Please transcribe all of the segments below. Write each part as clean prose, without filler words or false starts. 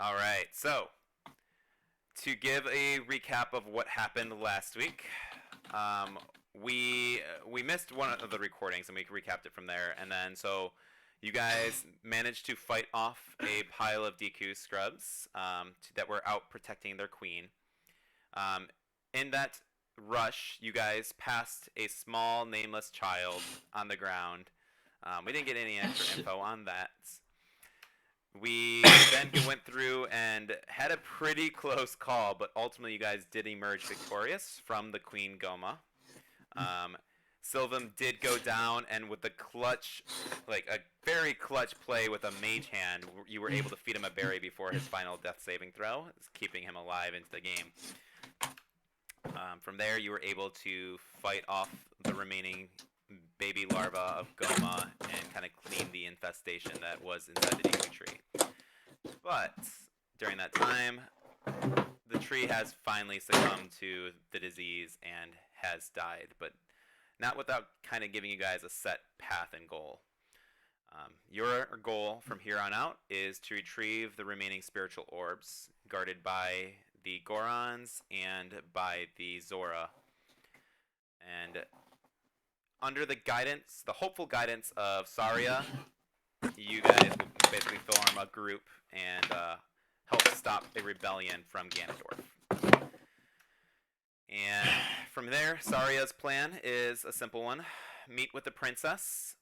All right, so to give a recap of what happened last week, um, we missed one of the recordings and we recapped it from there, and then so you guys managed to fight off a pile of Deku scrubs that were out protecting their queen. Um, in that rush, you guys passed a small nameless child on the ground. We didn't get any extra info on that. We then went through and had a pretty close call, but ultimately you guys did emerge victorious from the Queen Goma. Sylvan did go down, and with the clutch, like a very clutch play with a mage hand, you were able to feed him a berry before his final death saving throw, keeping him alive into the game. From there, you were able to fight off the remaining baby larva of Goma and kind of clean the infestation that was inside the Deku tree. But during that time, the tree has finally succumbed to the disease and has died, but not without kind of giving you guys a set path and goal. Your goal from here on out is to retrieve the remaining spiritual orbs guarded by the Gorons and by the Zora. And under the guidance, the hopeful guidance of Saria, you guys will basically form a group and help stop a rebellion from Ganondorf. And from there, Saria's plan is a simple one. Meet with the princess,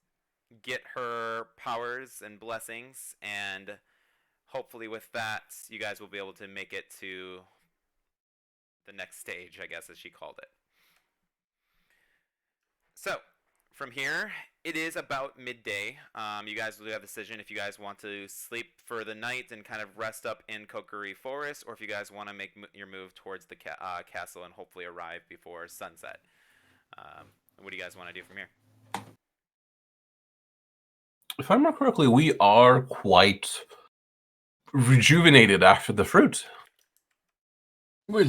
get her powers and blessings, and hopefully with that, you guys will be able to make it to the next stage, I guess, as she called it. So, from here, it is about midday. You guys will have a decision if you guys want to sleep for the night and kind of rest up in Kokiri Forest, or if you guys want to make your move towards the castle and hopefully arrive before sunset. What do you guys want to do from here? If I remember correctly, we are quite rejuvenated after the fruit. Well,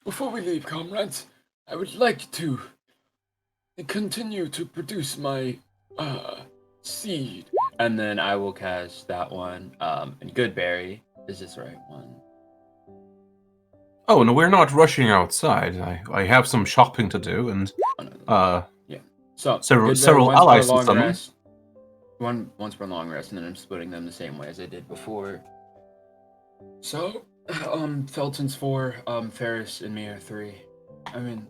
before we leave, comrades, I would like to continue to produce my seed. And then I will cast that one. And Goodberry is this the right one? Oh, no, we're not rushing outside. I have some shopping to do, and yeah. So several allies to summon. Once per long rest, and then I'm splitting them the same way as I did before. So, Felton's 4, Ferris and me are 3. I mean,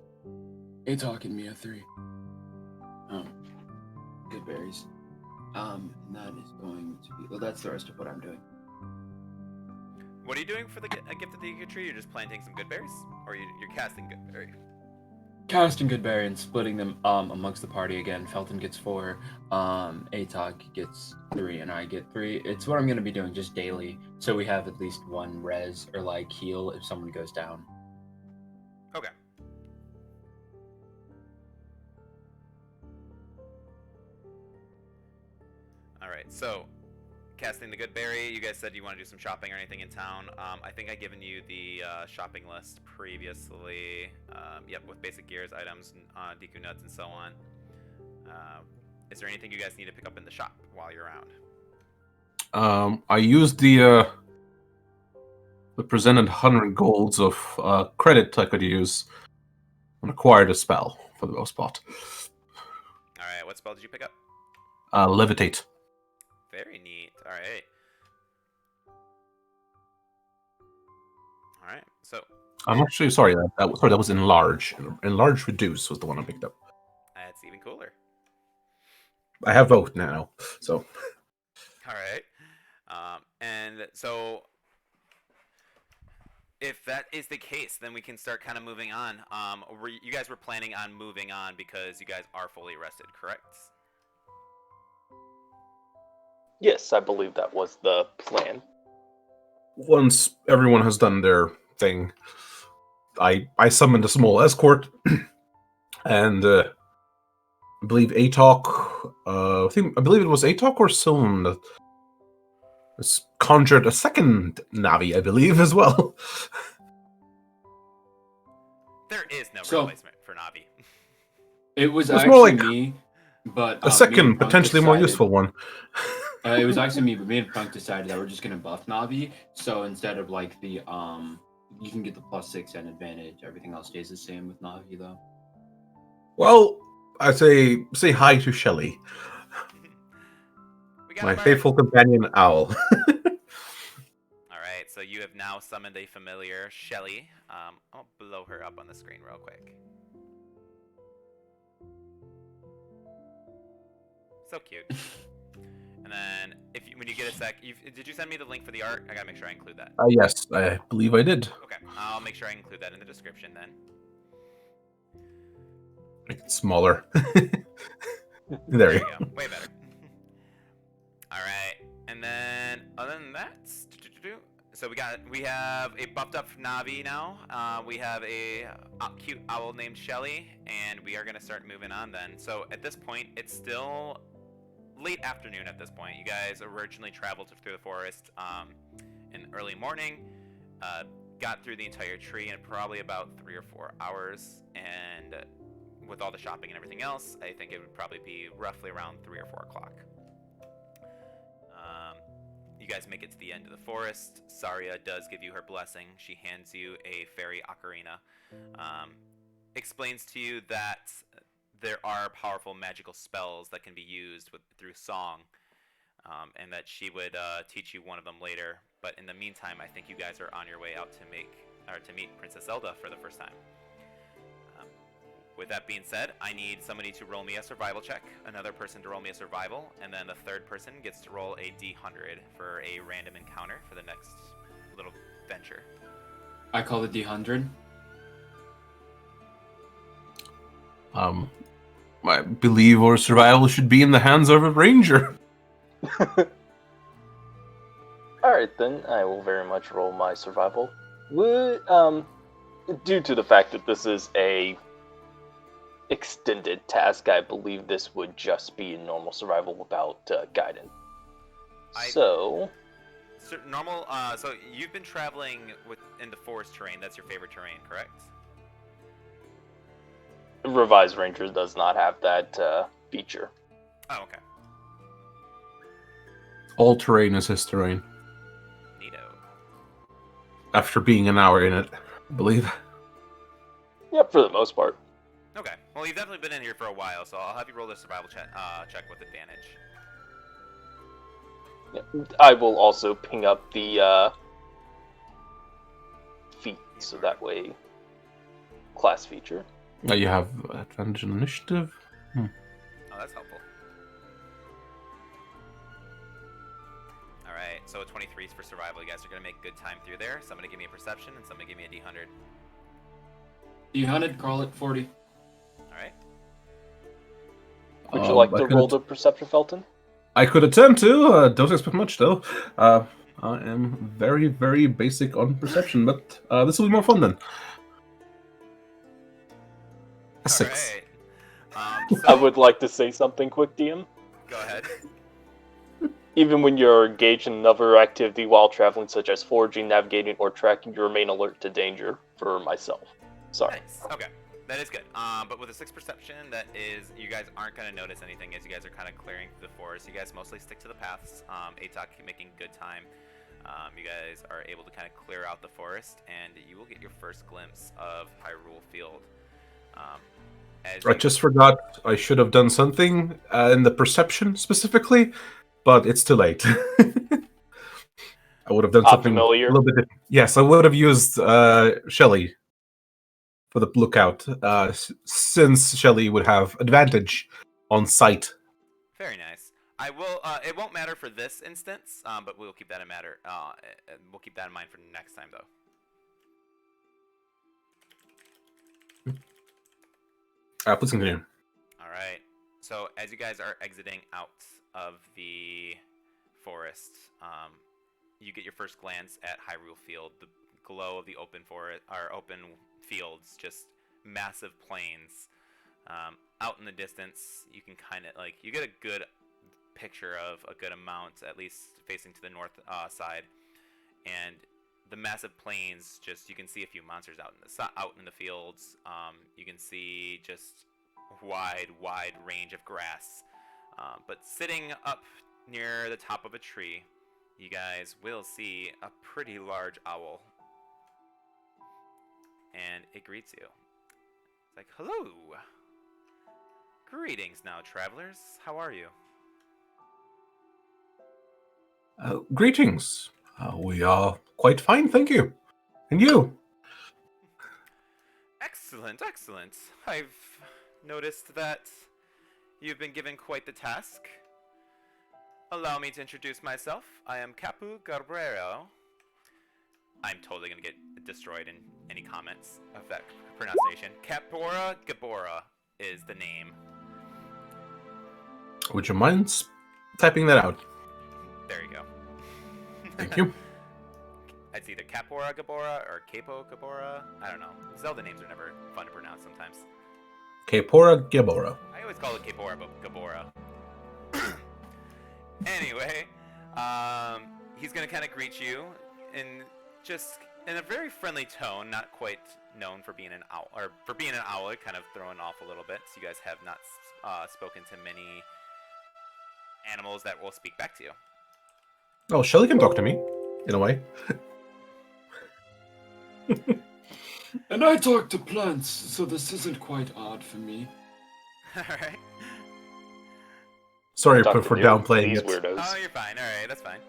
Atok and me are 3. Good berries. And that is going to be, well, that's the rest of what I'm doing. What are you doing for the gift of the Deku tree? You're just planting some good berries? Or you're casting good berry? Casting good berry and splitting them amongst the party again. Felton gets 4, Atok gets 3, and I get 3. It's what I'm going to be doing just daily, so we have at least one res or like heal if someone goes down. Okay. Alright, so casting the good berry, you guys said you want to do some shopping or anything in town. I think I've given you the shopping list previously. Yep, with basic gears, items, Deku nuts, and so on. Is there anything you guys need to pick up in the shop while you're around? I used the presented 100 golds of credit I could use and acquired a spell for the most part. Alright, what spell did you pick up? Levitate. Very neat. Alright. Alright, so... I'm actually sorry, that was enlarge. Enlarge reduce was the one I picked up. That's even cooler. I have both now, so... Alright. And so... If that is the case, then we can start kind of moving on. You guys were planning on moving on because you guys are fully rested, correct? Yes, I believe that was the plan. Once everyone has done their thing, I summoned a small escort, and I believe Atok, I believe it was Atok or Sylvan that conjured a second Navi, I believe, as well. There is no replacement for Navi. It was It's actually more like me, but a second, potentially more useful one. It was actually me, but me and Frank decided that we're just gonna buff Navi. So instead of like the you can get the +6 and advantage. Everything else stays the same with Navi though. Well, I say hi to Shelly, We got my a bird. faithful companion owl. All right, so you have now summoned a familiar, Shelly. I'll blow her up on the screen real quick. So cute. And then, when you get a sec, did you send me the link for the art? I gotta make sure I include that. Yes, I believe I did. Okay, I'll make sure I include that in the description then. Make it smaller. There you you go. go. Way better. All right, and then other than that, so we have a buffed up Navi now. We have a cute owl named Shelly, and we are gonna start moving on then. So at this point, it's still late afternoon at this point. You guys originally traveled through the forest in early morning, got through the entire tree in probably about 3 or 4 hours, and with all the shopping and everything else, I think it would probably be roughly around 3 or 4 o'clock. You guys make it to the end of the forest. Saria does give you her blessing. She hands you a fairy ocarina. Explains to you that there are powerful magical spells that can be used through song, and that she would teach you one of them later. But in the meantime, I think you guys are on your way out to meet Princess Zelda for the first time. With that being said, I need somebody to roll me a survival check, another person to roll me a survival, and then the third person gets to roll a D100 for a random encounter for the next little venture. I call it D100. I believe our survival should be in the hands of a ranger. Alright then, I will very much roll my survival. Due to the fact that this is a extended task, I believe this would just be normal survival without guidance. So normal. So you've been traveling in the forest terrain. That's your favorite terrain, correct? Revised Ranger does not have that feature. Oh, okay. All terrain is his terrain. Neato. After being an hour in it, I believe. Yep, for the most part. Okay. Well, you've definitely been in here for a while, so I'll have you roll the survival check with advantage. Yep. I will also ping up the feat, so that way class feature. You have advantage on initiative. Oh, that's helpful. All right, so 23 is for survival. You guys are gonna make good time through there. Somebody give me a perception, and somebody give me a D100. D100, call it 40. All right. Would you like to roll the perception, Felton? I could attempt to. Don't expect much, though. I am very, very basic on perception, but this will be more fun then. A 6. All right. I would like to say something quick, DM. Go ahead. Even when you're engaged in another activity while traveling, such as foraging, navigating, or tracking, you remain alert to danger for myself. Sorry. Nice. Okay. That is good. But with a 6 perception, that is, you guys aren't going to notice anything as you guys are kind of clearing through the forest. You guys mostly stick to the paths. Atok making good time. You guys are able to kind of clear out the forest, and you will get your first glimpse of Hyrule Field. I just forgot I should have done something in the perception specifically, but it's too late. I would have done something familiar. a little bit different. Yes, I would have used Shelly for the lookout, since Shelly would have advantage on sight. Very nice. I will. It won't matter for this instance, but we'll keep that in matter. We'll keep that in mind for next time, though. Please continue. All right. So as you guys are exiting out of the forest, you get your first glance at Hyrule Field. The glow of the open forest, or open fields, just massive plains. Out in the distance, you can kind of you get a good picture of a good amount, at least facing to the north side, and the massive plains. Just you can see a few monsters out in the fields. You can see just wide range of grass. But sitting up near the top of a tree, you guys will see a pretty large owl. And it greets you. It's like, hello! Greetings now, travelers. How are you? Greetings. We are quite fine, thank you. And you? Excellent, excellent. I've noticed that you've been given quite the task. Allow me to introduce myself. I am Capu Guerrero. I'm totally gonna get destroyed in any comments of that pronunciation. Capora Gabora is the name. Would you mind typing that out? There you go. Thank you. It's either Capora Gabora or Capo Gabora. I don't know. Zelda names are never fun to pronounce sometimes. Capora Gibora. I always call it Capora Gabora. Anyway, he's gonna kind of greet you in a very friendly tone, not quite known for being an owl, or for being an owl, kind of throwing off a little bit. So you guys have not spoken to many animals that will speak back to you. Oh, Shelly can talk to me, in a way. And I talk to plants, so this isn't quite odd for me. All right. Sorry Talk for to downplaying these it. weirdos. Oh, you're fine. All right, that's fine.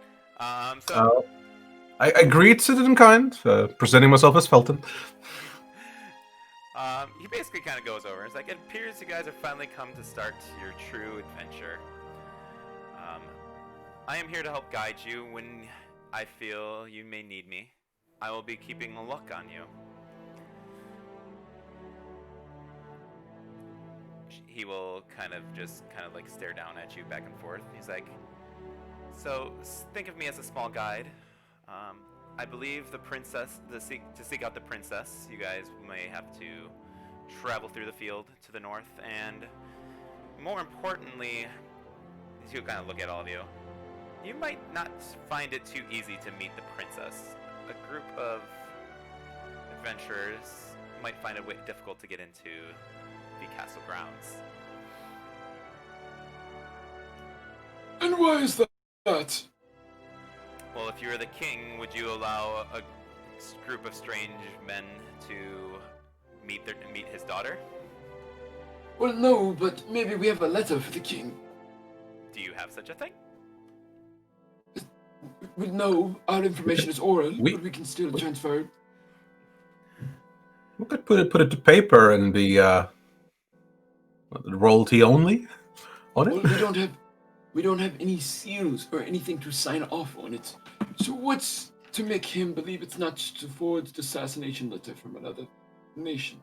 I greeted in kind, presenting myself as Felton. He basically kind of goes over. It's like, it appears you guys have finally come to start your true adventure. I am here to help guide you when I feel you may need me. I will be keeping a look on you. He will kind of like stare down at you back and forth. He's like, so think of me as a small guide. I believe the princess, to seek out the princess, you guys may have to travel through the field to the north, and more importantly, he'll kind of look at all of you. You might not find it too easy to meet the princess. A group of adventurers might find it difficult to get into the castle grounds. And why is that? Well, if you were the king, would you allow a group of strange men to meet his daughter? Well, no, but maybe we have a letter for the king. Do you have such a thing? Well, no, our information is oral, We- but we can still transfer it. We could put it to paper and be royalty only on Well, it. we don't have any seals or anything to sign off on it. So what's to make him believe it's not just a forged assassination letter from another nation?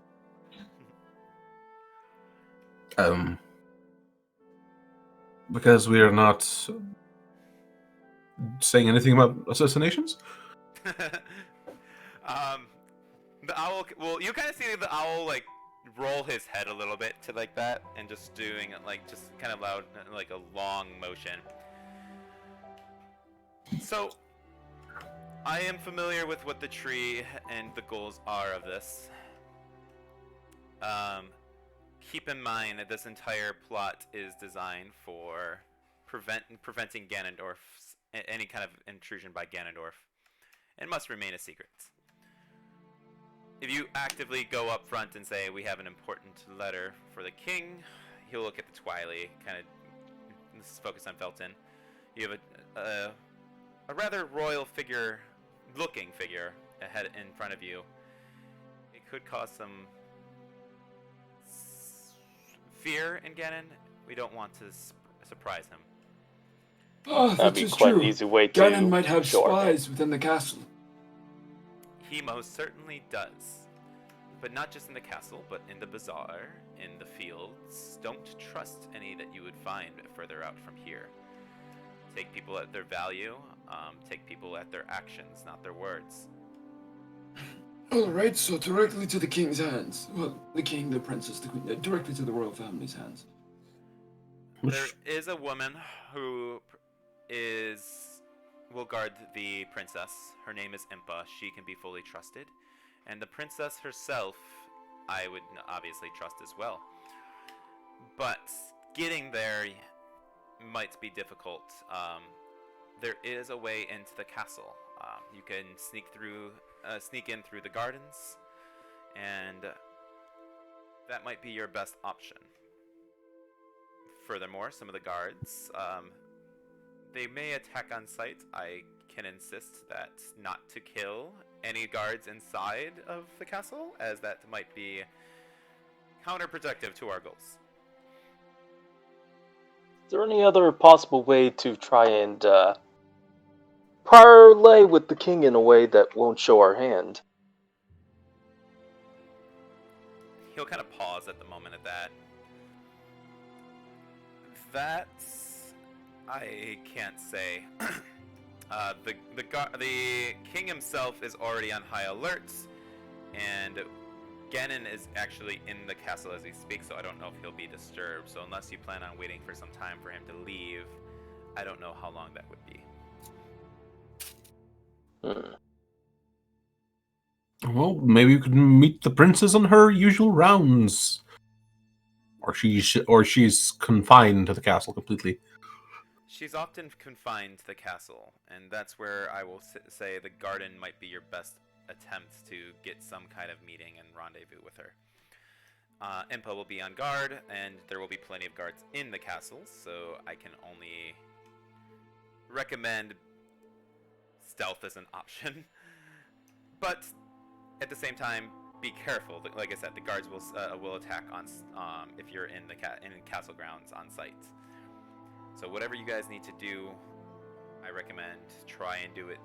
Because we are not saying anything about assassinations. The owl. Well, you kind of see the owl like roll his head a little bit to like that, and just doing like just kind of loud, like a long motion. So, I am familiar with what the tree and the goals are of this. Keep in mind that this entire plot is designed for preventing Ganondorf's any kind of intrusion by Ganondorf, and must remain a secret. If you actively go up front and say, we have an important letter for the king, he'll look at the Twily, kind of focus on Felton. You have a rather royal looking figure ahead in front of you. It could cause some fear in Ganon. We don't want to surprise him. Oh, That'd that be is quite true. an easy way to Ganon might have show our hand. spies within the castle. He most certainly does. But not just in the castle, but in the bazaar, in the fields. Don't trust any that you would find further out from here. Take people at their value. Take people at their actions, not their words. Alright, so directly to the king's hands. Well, the king, the princess, the queen, directly to the royal family's hands. There is a woman who will guard the princess. Her name is Impa. She can be fully trusted. And the princess herself, I would obviously trust as well. But getting there, might be difficult, there is a way into the castle. You can sneak in through the gardens, and that might be your best option. Furthermore, some of the guards, they may attack on sight. I can insist that not to kill any guards inside of the castle, as that might be counterproductive to our goals. Is there any other possible way to try and parlay with the king in a way that won't show our hand? He'll kind of pause at the moment of that. That I can't say. The king himself is already on high alert, and Ganon is actually in the castle as he speaks, so I don't know if he'll be disturbed. So unless you plan on waiting for some time for him to leave, I don't know how long that would be. Well, maybe you could meet the princess on her usual rounds. Or she's confined to the castle completely. She's often confined to the castle, and that's where I will say the garden might be your best attempt to get some kind of meeting and rendezvous with her. Impa will be on guard, and there will be plenty of guards in the castle, so I can only recommend stealth as an option. But at the same time, be careful. Like I said, the guards will attack on if you're in castle grounds on site. So whatever you guys need to do, I recommend try and do it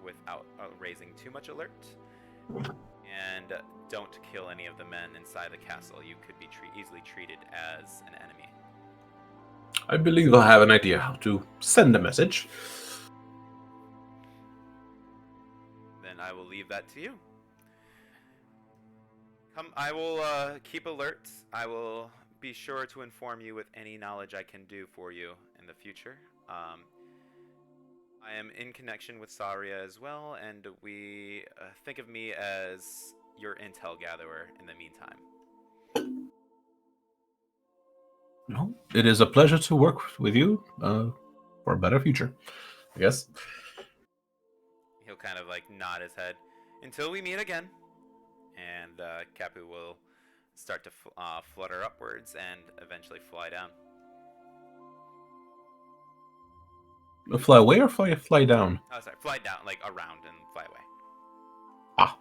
without raising too much alert. And don't kill any of the men inside the castle. You could be easily treated as an enemy. I believe I have an idea how to send a message. Then I will leave that to you. I will keep alert. I will be sure to inform you with any knowledge I can do for you in the future. I am in connection with Saria as well, and we think of me as your intel gatherer in the meantime. No, it is a pleasure to work with you for a better future, I guess. He'll kind of like nod his head until we meet again, and Kapu will start to flutter upwards and eventually fly down. Fly away or fly down? Oh, sorry, fly down, like around and fly away. Ah.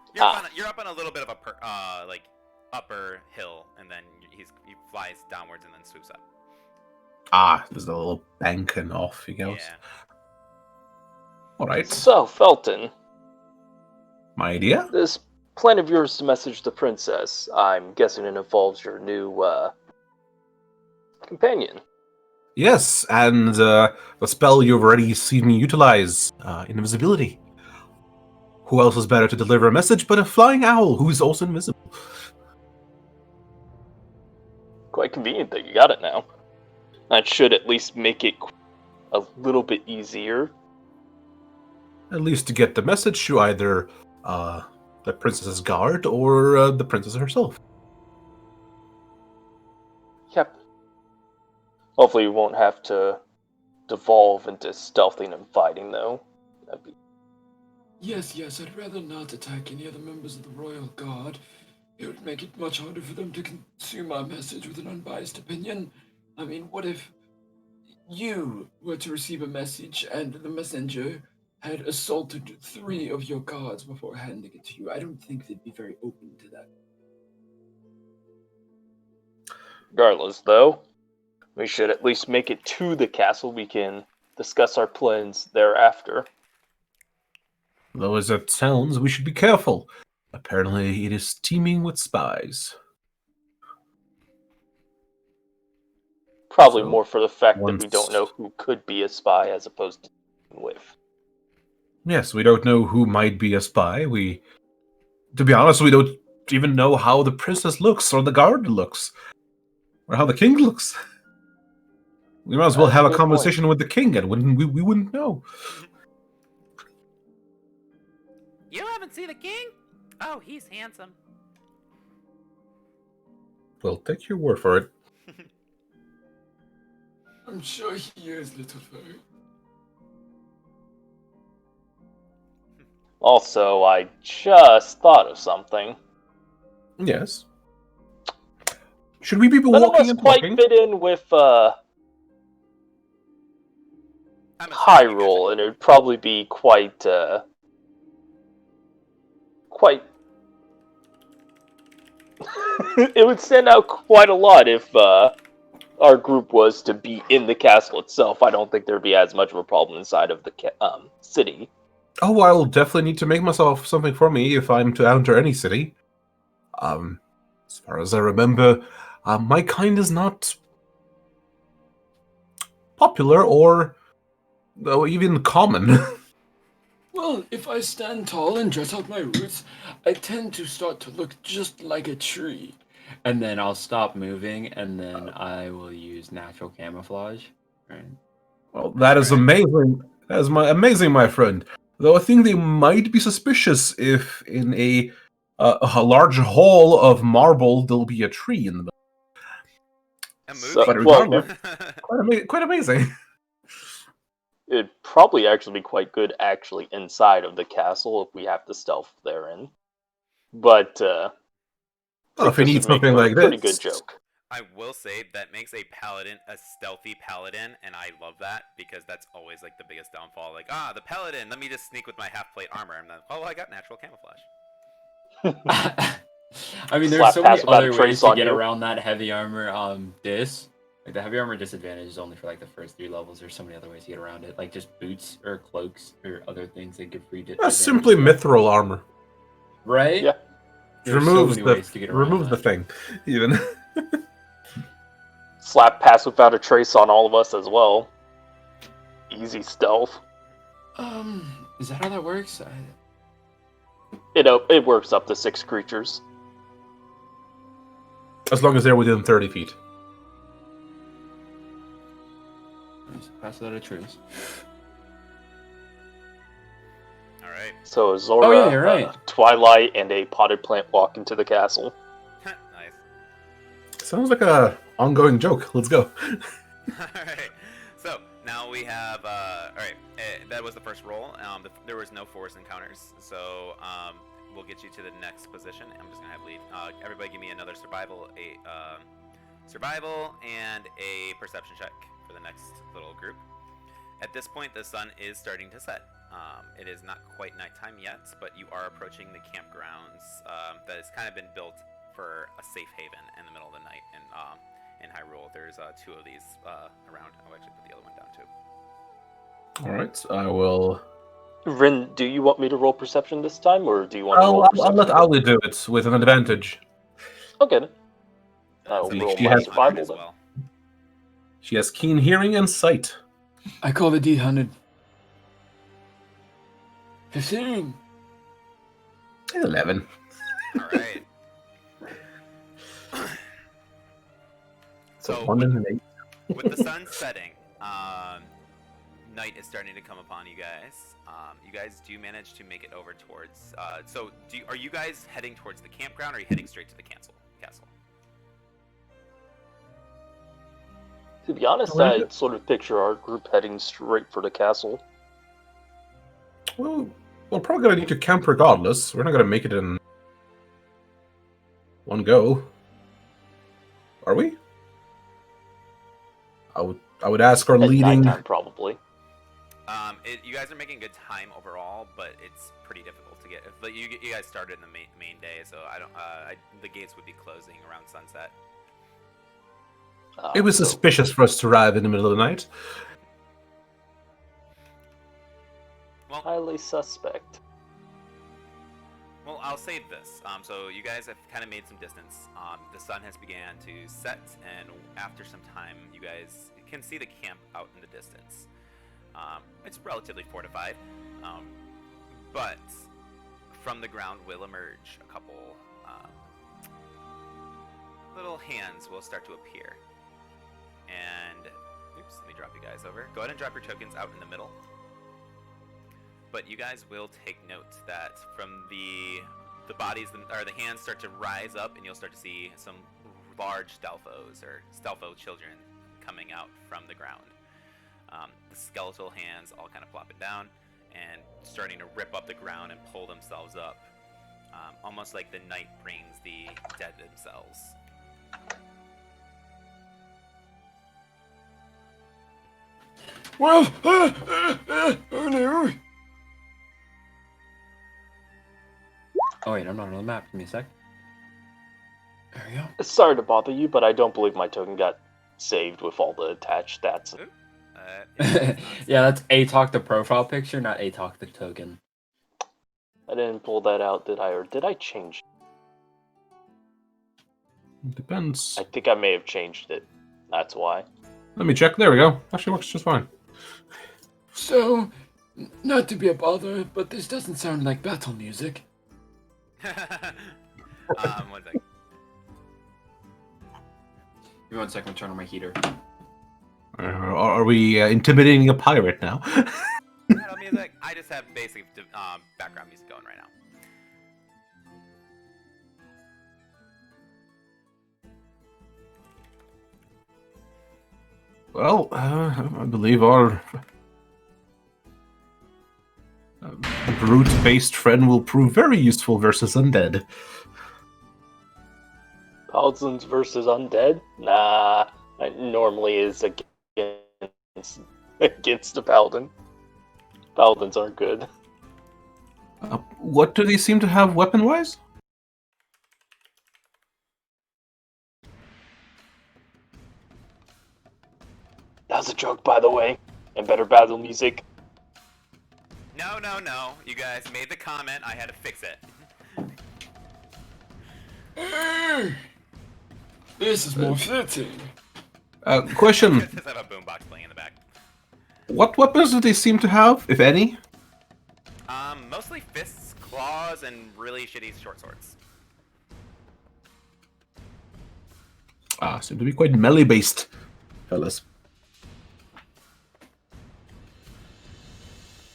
You're up on a little bit of a like upper hill, and then he flies downwards and then swoops up. Ah, there's a little bank and off he goes. Yeah. All right. So, Felton, My idea? this plan of yours to message the princess, I'm guessing it involves your new companion. Yes, and the spell you've already seen me utilize, invisibility. Who else is better to deliver a message but a flying owl who is also invisible? Quite convenient that you got it now. That should at least make it a little bit easier. At least to get the message to either the princess's guard or the princess herself. Yep. Hopefully you won't have to devolve into stealthing and fighting, though. That'd be... Yes, I'd rather not attack any other members of the Royal Guard. It would make it much harder for them to consume our message with an unbiased opinion. I mean, what if you were to receive a message and the messenger had assaulted 3 of your guards before handing it to you? I don't think they'd be very open to that. Regardless, though, we should at least make it to the castle. We can discuss our plans thereafter. Though as it sounds, we should be careful. Apparently it is teeming with spies. Probably So, more for the fact that we once- don't know who could be a spy as opposed to with. Yes, we don't know who might be a spy. To be honest, we don't even know how the princess looks, or the guard looks, or how the king looks. We might as well That's a have a good conversation with the king, and we wouldn't know. You haven't seen the king? Oh, he's handsome. We'll take your word for it. I'm sure he is, little fairy. Also, I just thought of something. Yes. Should we be None of walking us and quite talking? fit in with I'm assuming you guys Hyrule, and it would probably be quite. It would stand out quite a lot if our group was to be in the castle itself. I don't think there'd be as much of a problem inside of the city. Oh, I'll definitely need to make myself something for me if I'm to enter any city. As far as I remember, my kind is not popular or even common. Well, if I stand tall and dress out my roots, I tend to start to look just like a tree. And then I'll stop moving, and then I will use natural camouflage. Right. Well, that is Alright. amazing. That is amazing, my friend. Though I think they might be suspicious if in a large hall of marble there'll be a tree in the middle. a So, moving But well, tree. regardless, quite amazing. it'd probably actually be quite good actually inside of the castle if we have to stealth therein. But I Well, think if we this need would make something for a like pretty this, good joke. I will say that makes a paladin a stealthy paladin, and I love that because that's always like the biggest downfall. Like, the paladin, let me just sneak with my half plate armor, and then I got natural camouflage. I mean, there's Slap so pass many without a other trace ways to on get you. around that heavy armor dis. Like the heavy armor disadvantage is only for like the first 3 levels. There's so many other ways to get around it, like just boots or cloaks or other things that give free that's advantage. simply mithril armor. Right? Yeah. There's so Removes many the ways to get around removes the that. thing, even. Slap pass without a trace on all of us as well. Easy stealth. Is that how that works? It works up to 6 creatures. As long as they're within 30 feet. Pass without a trace. All right. So Zora, Oh, yeah, you're right. Twilight, and a potted plant walk into the castle. Nice. Sounds like a ongoing joke. Let's go. Alright, so now we have, alright, that was the first roll. There was no force encounters, so we'll get you to the next position. I'm just going to have lead. Everybody give me another survival and a perception check for the next little group. At this point, the sun is starting to set. It is not quite nighttime yet, but you are approaching the campgrounds that has kind of been built for a safe haven in the middle of the night in Hyrule. There's 2 of these around. I'll actually put the other one down too. All right, I will. Rin, do you want me to roll perception this time, or do you want to roll I'll perception? let Ali do it with an advantage. Okay. Then. That's I'll a roll she my has- survival as then. well. She has keen hearing and sight. I call the D100. 15. 11. All right. So So 1 and an 8. with the sun setting, night is starting to come upon you guys. You guys do manage to make it over towards. Are you guys heading towards the campground, or are you heading straight to the castle? To be honest, I sort of picture our group heading straight for the castle. Well, we're probably gonna need to camp regardless. We're not gonna make it in one go. Are we? I would ask our At leading. nighttime, probably. You guys are making good time overall, but it's pretty difficult to get. But you guys started in the main day, so I don't. The gates would be closing around sunset. It was So- suspicious for us to arrive in the middle of the night. Well, Highly suspect. Well, I'll say this. So you guys have kind of made some distance. The sun has began to set, and after some time, you guys can see the camp out in the distance. It's relatively fortified, but from the ground will emerge a couple little hands will start to appear. And, oops, let me drop you guys over. Go ahead and drop your tokens out in the middle. But you guys will take note that from the bodies, or the hands start to rise up, and you'll start to see some large Stelphos, or Stelpho children, coming out from the ground. The skeletal hands all kind of plop it down and starting to rip up the ground and pull themselves up, almost like the night brings the dead themselves. Well, oh no. Oh wait, I'm not on the map. Give me a sec. There we go. Sorry to bother you, but I don't believe my token got saved with all the attached stats. Yeah, that's Atalk the profile picture, not Atalk the token. I didn't pull that out, did I? Or did I change? Depends. I think I may have changed it. That's why. Let me check. There we go. Actually works just fine. So, not to be a bother, but this doesn't sound like battle music. One second. Give me 1 second, turn on my heater. Are we intimidating a pirate now? Battle music. I just have basic background music going right now. Well, I believe our brute-based friend will prove very useful versus undead. Paladins versus undead? Nah, it normally is against a paladin. Paladins aren't good. What do they seem to have weapon-wise? That was a joke, by the way. And better battle music. No, no, no. You guys made the comment. I had to fix it. This is more fitting. Question. Just have a boombox playing in the back. What weapons do they seem to have, if any? Mostly fists, claws, and really shitty short swords. Seem to be quite melee-based, fellas.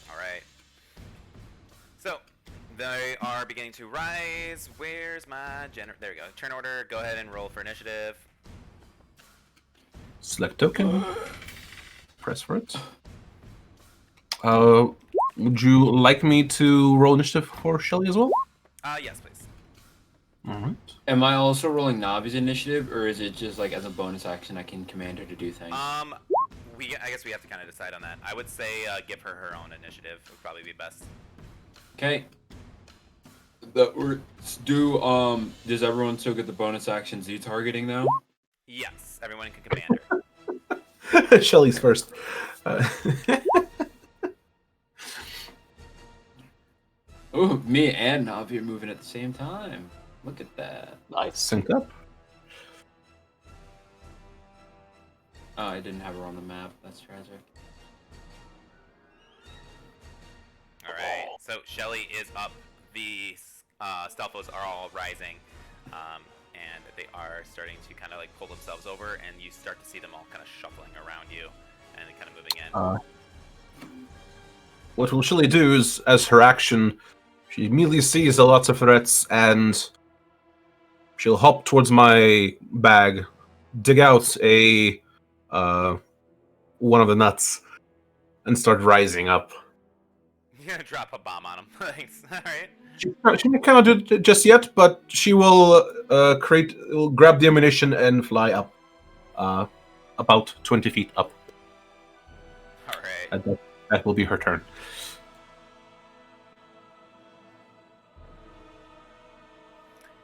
Alright. So, they are beginning to rise. Where's my there we go. Turn order. Go ahead and roll for initiative. Select token. Press for it. Would you like me to roll initiative for Shelly as well? Yes, please. Alright. Am I also rolling Navi's initiative, or is it just like as a bonus action I can command her to do things? I guess we have to kind of decide on that. I would say give her her own initiative. Would probably be best. Okay. Does everyone still get the bonus action Z targeting though? Yes, everyone can command her. Shelly's first. Oh, me and Navi are moving at the same time. Look at that. Nice. Sync up. Oh, I didn't have her on the map. That's tragic. Alright, so Shelly is up. The Stelphos are all rising. And they are starting to kind of like pull themselves over, and you start to see them all kind of shuffling around you and kind of moving in. What will Shelly do is, as her action, she immediately sees a lots of threats, and she'll hop towards my bag, dig out a one of the nuts, and start rising up. You're gonna drop a bomb on them. Thanks. Alright. She cannot do it just yet, but she will grab the ammunition and fly up, about 20 feet up. Alright. And that will be her turn.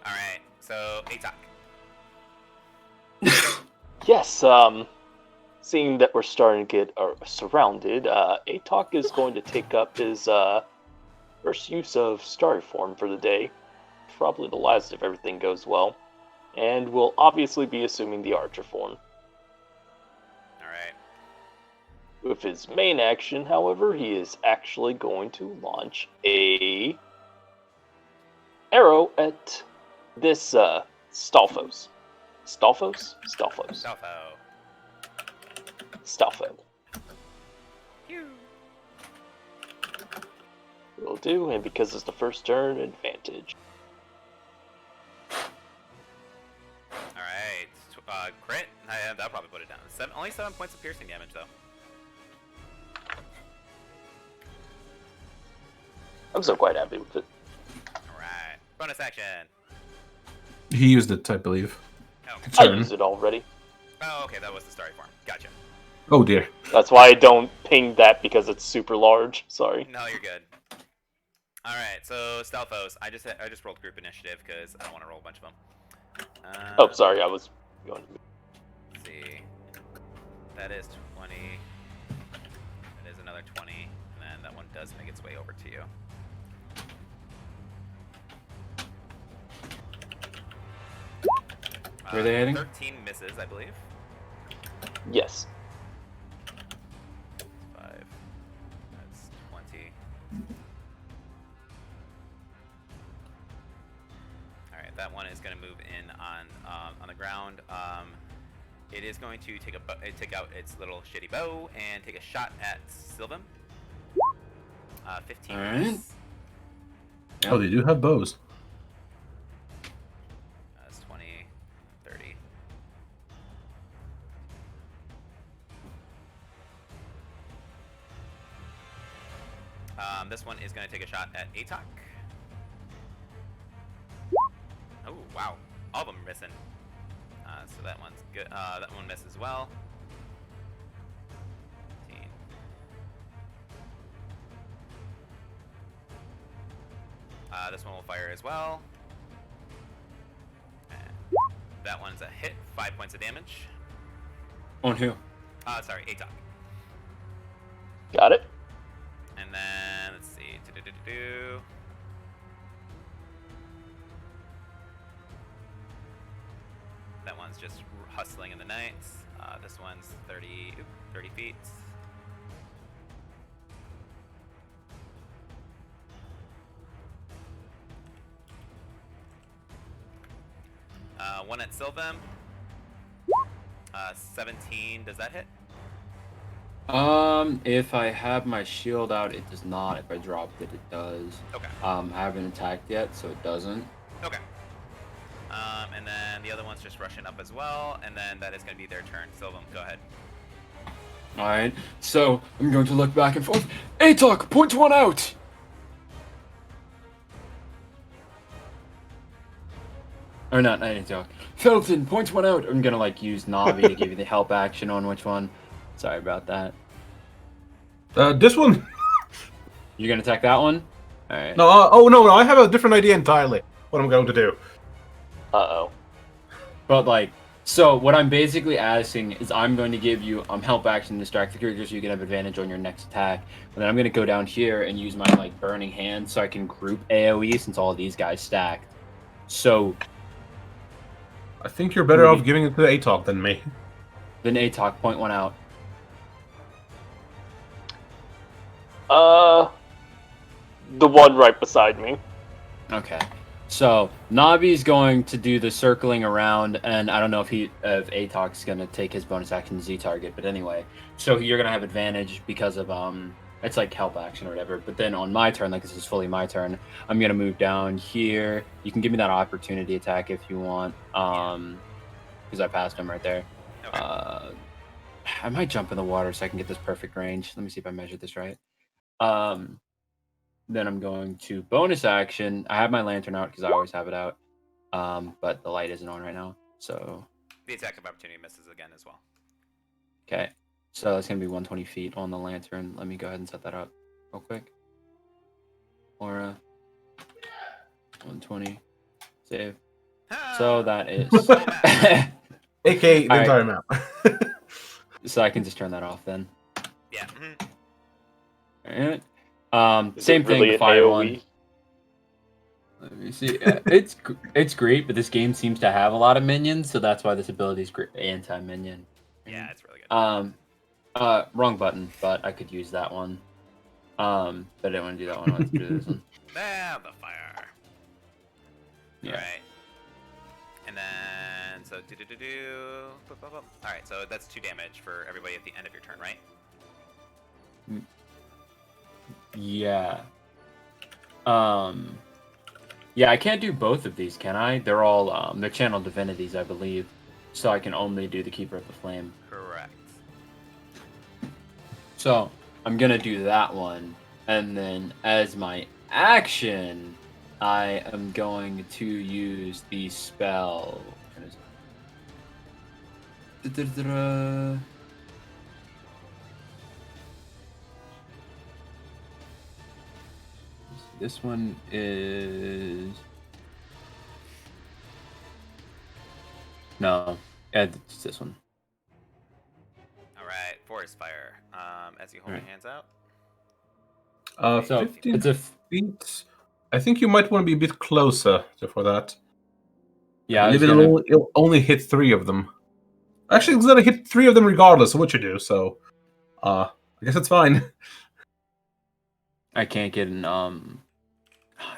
Alright, so Atok. Yes, seeing that we're starting to get surrounded, Atok is going to take up his first use of Starry Form for the day. Probably the last if everything goes well. And will obviously be assuming the Archer form. Alright. With his main action, however, he is actually going to launch a arrow at this Stalfos. Stalfos? Stalfos. Stelpho. Stalfo. Will do, and because it's the first turn, advantage. Alright. Crit? That'll probably put it down to Only 7 points of piercing damage, though. I'm still quite happy with it. Alright. Bonus action. He used it, I believe. Oh. I Turn. used it already. Oh, okay, that was the starry form. Gotcha. Oh dear. That's why I don't ping that because it's super large. Sorry. No, you're good. Alright, so Stealthos. I just rolled group initiative because I don't want to roll a bunch of them. Oh, sorry, I was going to... Let's see. That is 20. That is another 20. And then that one does make its way over to you. Where are they heading? 13 misses, I believe. Yes. 5. That's 20. Alright, that one is going to move in on the ground. It is going to take out its little shitty bow and take a shot at Sylvan. 15. Alright. miss. Oh, they do have bows. That's 20, 30. This one is going to take a shot at Atok. Oh, wow. All of them are missing. So that one's good. That one misses as well. 15. This one will fire as well. And that one's a hit. 5 points of damage. On who? Sorry, Atok. Got it. And then, let's see. Do-do-do-do-do. That one's just hustling in the night. This one's 30 feet. One at Sylvan. 17, does that hit? If I have my shield out, it does not. If I dropped it, it does. Okay. I haven't attacked yet, so it doesn't. Okay. And then the other one's just rushing up as well, and then that is going to be their turn. Sylvan, go ahead. Alright, so I'm going to look back and forth. Atok, point one out! Or not Atok. Felton, point one out! I'm gonna use Navi to give you the help action on which one. Sorry about that. This one? You're gonna attack that one? Alright. No, no, I have a different idea entirely. What I'm going to do. Uh-oh. But so what I'm basically asking is I'm going to give you help action to distract the creature so you can have advantage on your next attack. And then I'm gonna go down here and use my burning hand so I can group AoE since all of these guys stacked. So I think you're better off giving it to Atok than me. then Atok, point one out. The one right beside me. Okay. So Nabi's going to do the circling around, and I don't know if Atok's gonna take his bonus action Z target, but anyway. So you're gonna have advantage because of it's help action or whatever. But then on my turn, this is fully my turn, I'm gonna move down here. You can give me that opportunity attack if you want, because I passed him right there. Okay. I might jump in the water so I can get this perfect range. Let me see if I measured this right. Then I'm going to bonus action. I have my lantern out because I always have it out, but the light isn't on right now. So The attack of opportunity misses again as well. okay, so that's gonna be 120 feet on the lantern. Let me go ahead and set that up real quick. Aura 120 save. So that is AKA the All right. entire map. so I can just turn that off then. Yeah. All right. Is Same it really thing. an Fire AoE? one. Let me see. It's great, but this game seems to have a lot of minions, so that's why this ability is great. Anti-minion. Yeah, it's really good. Wrong button, but I could use that one. But I didn't want to do that one. I wanted to do this one. Ah, the fire. Yeah. Alright. And then, so do. Alright, so that's 2 damage for everybody at the end of your turn, right? Yeah. Yeah, I can't do both of these, can I? They're all they're channel divinities, I believe. So I can only do the Keeper of the Flame. Correct. So I'm gonna do that one, and then as my action, I am going to use the spell. Da-da-da-da. This one is no, it's this one. All right, Forest Fire. As you hold Alright. your hands out. So 15 it's a feet. I think you might want to be a bit closer for that. yeah. I I was believe gonna, it'll only hit 3 of them. Actually, it's gonna hit 3 of them regardless of what you do. So, I guess it's fine. I can't get an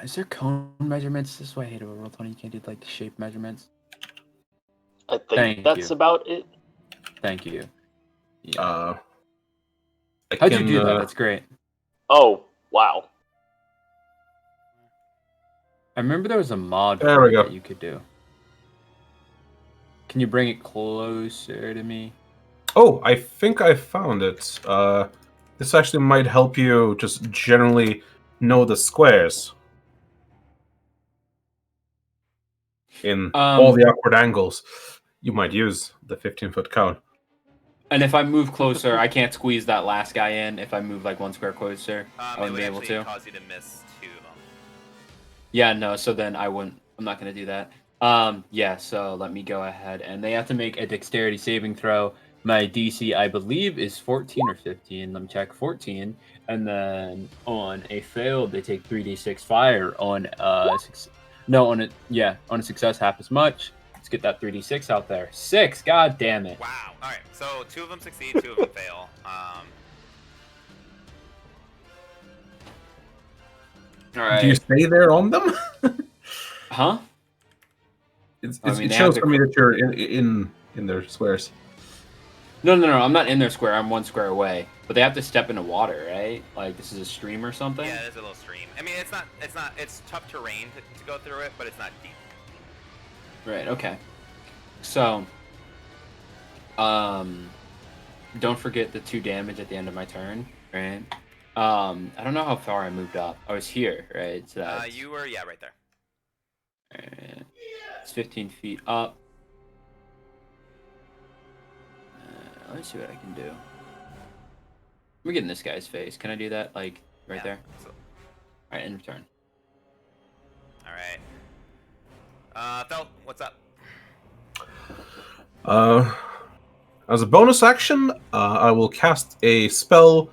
Is there cone measurements? This is why I hate over Roll20. You can't do like shape measurements. I think Thank that's you. about it. Thank you. Yeah. I How'd you do that? That's great. Oh, wow. I remember there was a mod There for we it go. that you could do. Can you bring it closer to me? Oh, I think I found it. This actually might help you just generally know the squares in all the awkward angles. You might use the 15-foot cone. And if I move closer, I can't squeeze that last guy in. If I move like one square closer, I It wouldn't would be able actually to. cause you to miss 2 of them. Yeah, no. So then I wouldn't. I'm not gonna do that. Yeah. So let me go ahead, and they have to make a dexterity saving throw. My DC, I believe, is 14 or 15. Let me check. 14, and then on a failed, they take 3d6 fire. On on a success, half as much. Let's get that 3d6 out there. 6. God damn it. Wow. All right. So 2 of them succeed, 2 of them fail. All right. Do you stay there on them? Huh? It I mean, they shows have to for me that you're in their squares. No. I'm not in their square. I'm 1 square away. But they have to step into water, right? Like this is a stream or something. Yeah, there's a little stream. I mean, it's tough terrain to go through it, but it's not deep. Right. Okay. So, don't forget the 2 damage at the end of my turn, right? I don't know how far I moved up. I was here, right? So that's, You were, yeah, right there. it's 15 feet up. Let me see what I can do. Let me get in this guy's face. Can I do that? Like, right Yeah, there? so- Alright, in return. all right. Felt, what's up? As a bonus action, I will cast a spell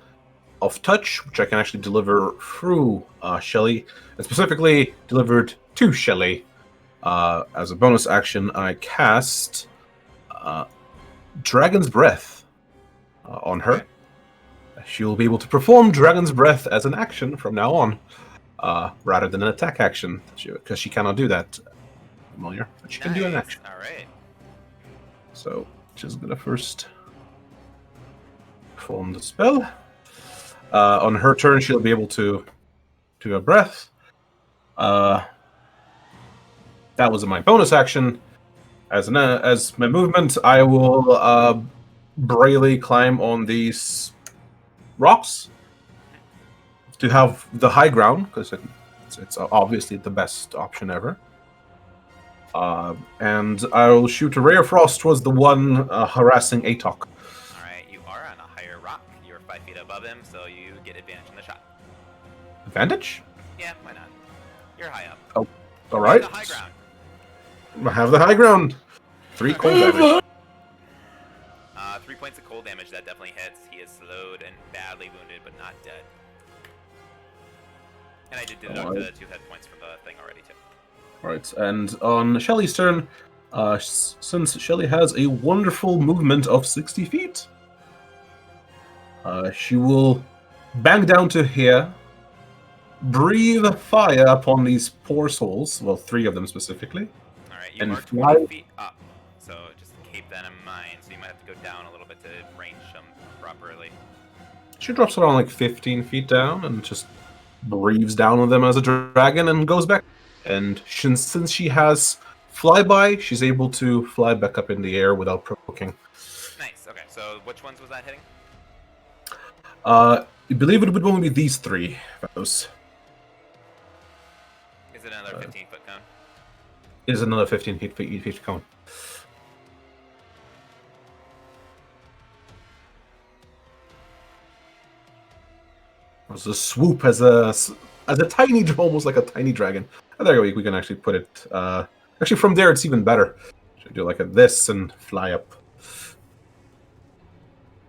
of touch, which I can actually deliver through Shelly, and specifically delivered to Shelly. As a bonus action, I cast Dragon's Breath on her. Okay. She will be able to perform Dragon's Breath as an action from now on, rather than an attack action, because she cannot do that. Familiar, but she can do an Nice. action. All right. So she's gonna first perform the spell. On her turn, she'll be able to do a breath. That was my bonus action. As my movement, I will braille climb on these rocks to have the high ground, because it's obviously the best option ever. And I'll shoot a ray of frost towards the one harassing Atok. All right. You are on a higher rock. You're 5 feet above him, so you get advantage in the shot. Advantage? Yeah, why not? You're high up. Oh, all right. The high ground. I have the high ground. 3 cold damage. 3 points of cold damage. That definitely hits. He is slowed and badly wounded, but not dead. And I did deduct the 2 hit points from the thing already too. Right, and on Shelly's turn, since Shelly has a wonderful movement of 60 feet, she will bang down to here, breathe fire upon these poor souls, well, 3 of them specifically. Alright, you And are fly- 20 feet up, so just keep that in mind. So you might have to go down a little bit to range them properly. She drops around like 15 feet down and just breathes down on them as a dragon and goes back. And since she has flyby, she's able to fly back up in the air without provoking. Nice. Okay, so which ones was that hitting? I believe it would only be these three fellows. Is it another 15-foot cone? It is another 15 feet cone. There's a swoop as a tiny, almost like a tiny dragon. Oh, there we can actually put it. Actually, from there it's even better. Should do like this and fly up,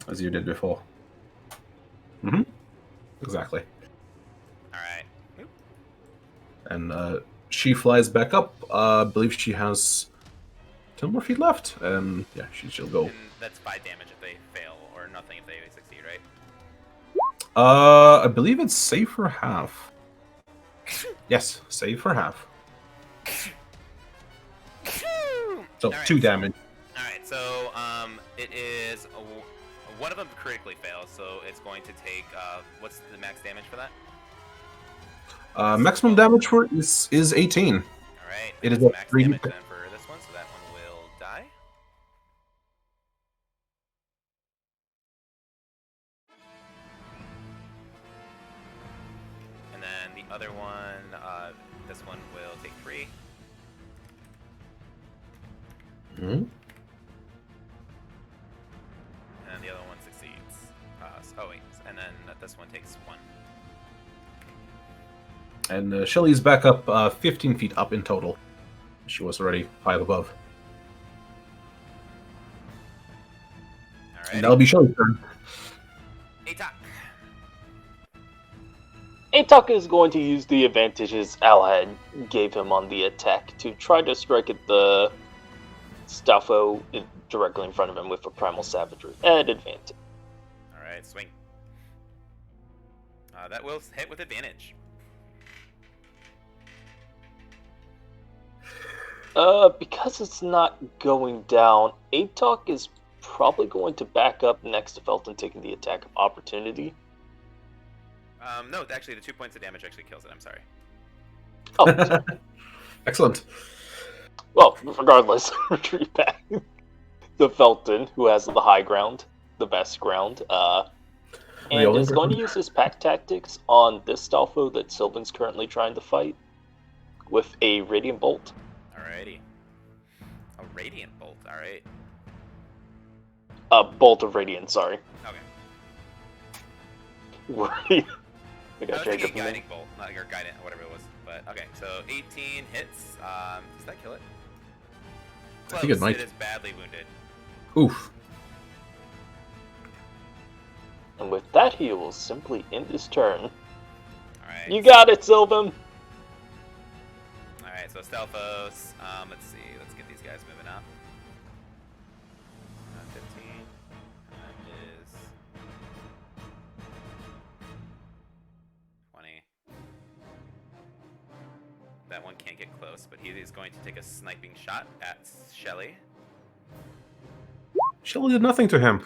as you did before. Mm-hmm. Exactly. All right. Oop. And she flies back up. I believe she has 10 more feet left, and yeah, she'll go. And that's 5 damage if they fail, or nothing if they succeed, right? I believe it's save for half. Yes, save for half. So All right, 2 damage. All right, so it is one of them critically fails, so it's going to take what's the max damage for that? Maximum damage for it is 18. All right, It is that's a max 3D damage then for this one, so that one will die. And then the other one, this one will take 3. Mm-hmm. And the other one succeeds. Oh wait, and then this one takes 1. And Shelly's back up 15 feet up in total. She was already 5 above. Alright. And that'll be Shelly's turn. Atak. Atak is going to use the advantages Alhad gave him on the attack to try to strike at the Staffo directly in front of him with a Primal Savagery at advantage. Alright, swing. That will hit with advantage. Because it's not going down, Atak is probably going to back up next to Felton, taking the attack of opportunity. No, actually, the 2 points of damage actually kills it. I'm sorry. Oh, sorry. Excellent. Well, regardless, retreat back to Felton, who has the high ground, the best ground, and is going to use his pack tactics on this Stalfo that Sylvan's currently trying to fight with a Radiant Bolt. Alrighty. A Radiant Bolt, alright. A Bolt of Radiance, sorry. Okay. I I was got thinking Jacob. Guiding Bolt, not your Guidant, whatever it was. But, okay, so 18 hits. Does that kill it? Close. I think it might. It is badly wounded. Oof. And with that, he will simply end his turn. Alright. You got it, Sylvan! Alright, so Stelphos. Let's see. Let's get these guys moving up. 15. That is 20. That one can't get close, but he is going to take a sniping shot at Shelly. Shelly did nothing to him.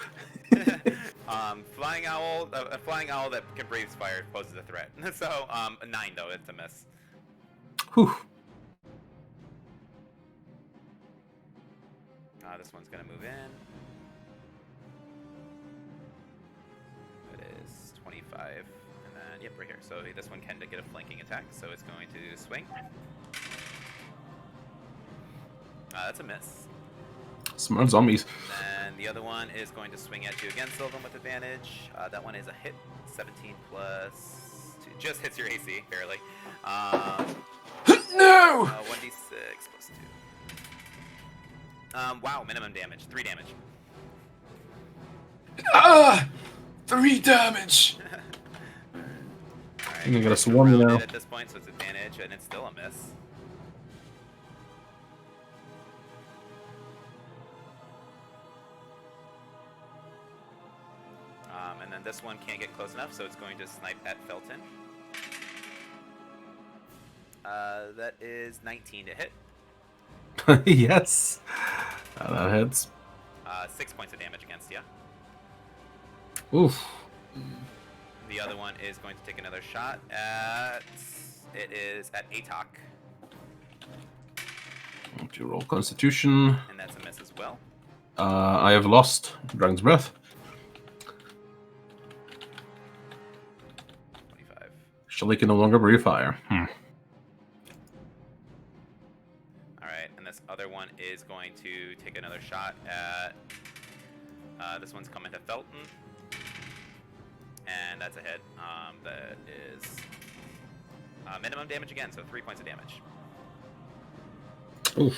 Flying owl. A flying owl that can breathe fire poses a threat. So, a 9 though. It's a miss. Whew. This one's gonna move in. It is 25, and then yep, right here. So this one can get a flanking attack. So it's going to swing. That's a miss. Smart zombies. And the other one is going to swing at you again, Sylvan, with advantage. That one is a hit. 17 plus 2. Just hits your AC, barely. No! 1d6 plus 2. Wow, minimum damage. 3 damage. Ah! 3 damage! Alright, I'm gonna you're swarm you now. surrounded at this point, so it's advantage, and it's still a miss. And then this one can't get close enough, so it's going to snipe at Felton. That is 19 to hit. Yes. That hits. 6 points of damage against you. Oof. The other one is going to take another shot at... It is at Atok. to roll Constitution. And that's a miss as well. I have lost Dragon's Breath. 25. Shelly can no longer breathe fire. Alright, and this other one is going to take another shot at... this one's coming to Felton. And that's a hit. That is minimum damage again, so 3 points of damage. Oof.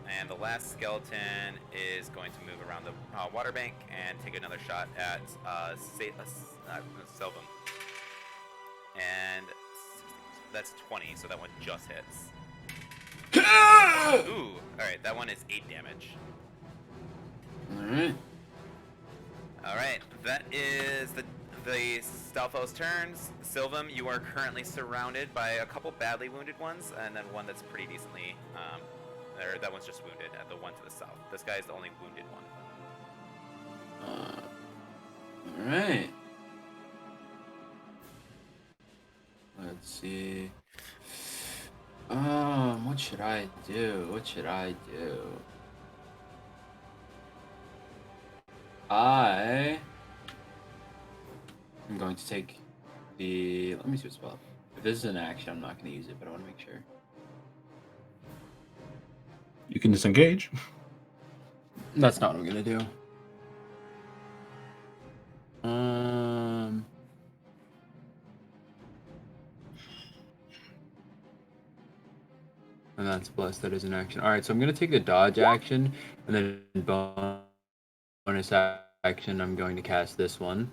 And the last skeleton is going to move around the water bank and take another shot at Selvum. And that's 20, so that one just hits. Ooh, alright, that one is 8 damage. Alright. Alright, that is the Stalfo's turns. Sylvam, you are currently surrounded by a couple badly wounded ones, and then one that's pretty decently, or that one's just wounded, the one to the south. This guy's the only wounded one. Alright. Let's see. What should I do? I'm going to take the... Let me see what's spell. If this is an action, I'm not going to use it, but I want to make sure. You can disengage. That's not what I'm going to do. And that's blessed. That is an action. Alright, so I'm going to take the dodge action, and then bonus action, I'm going to cast this one.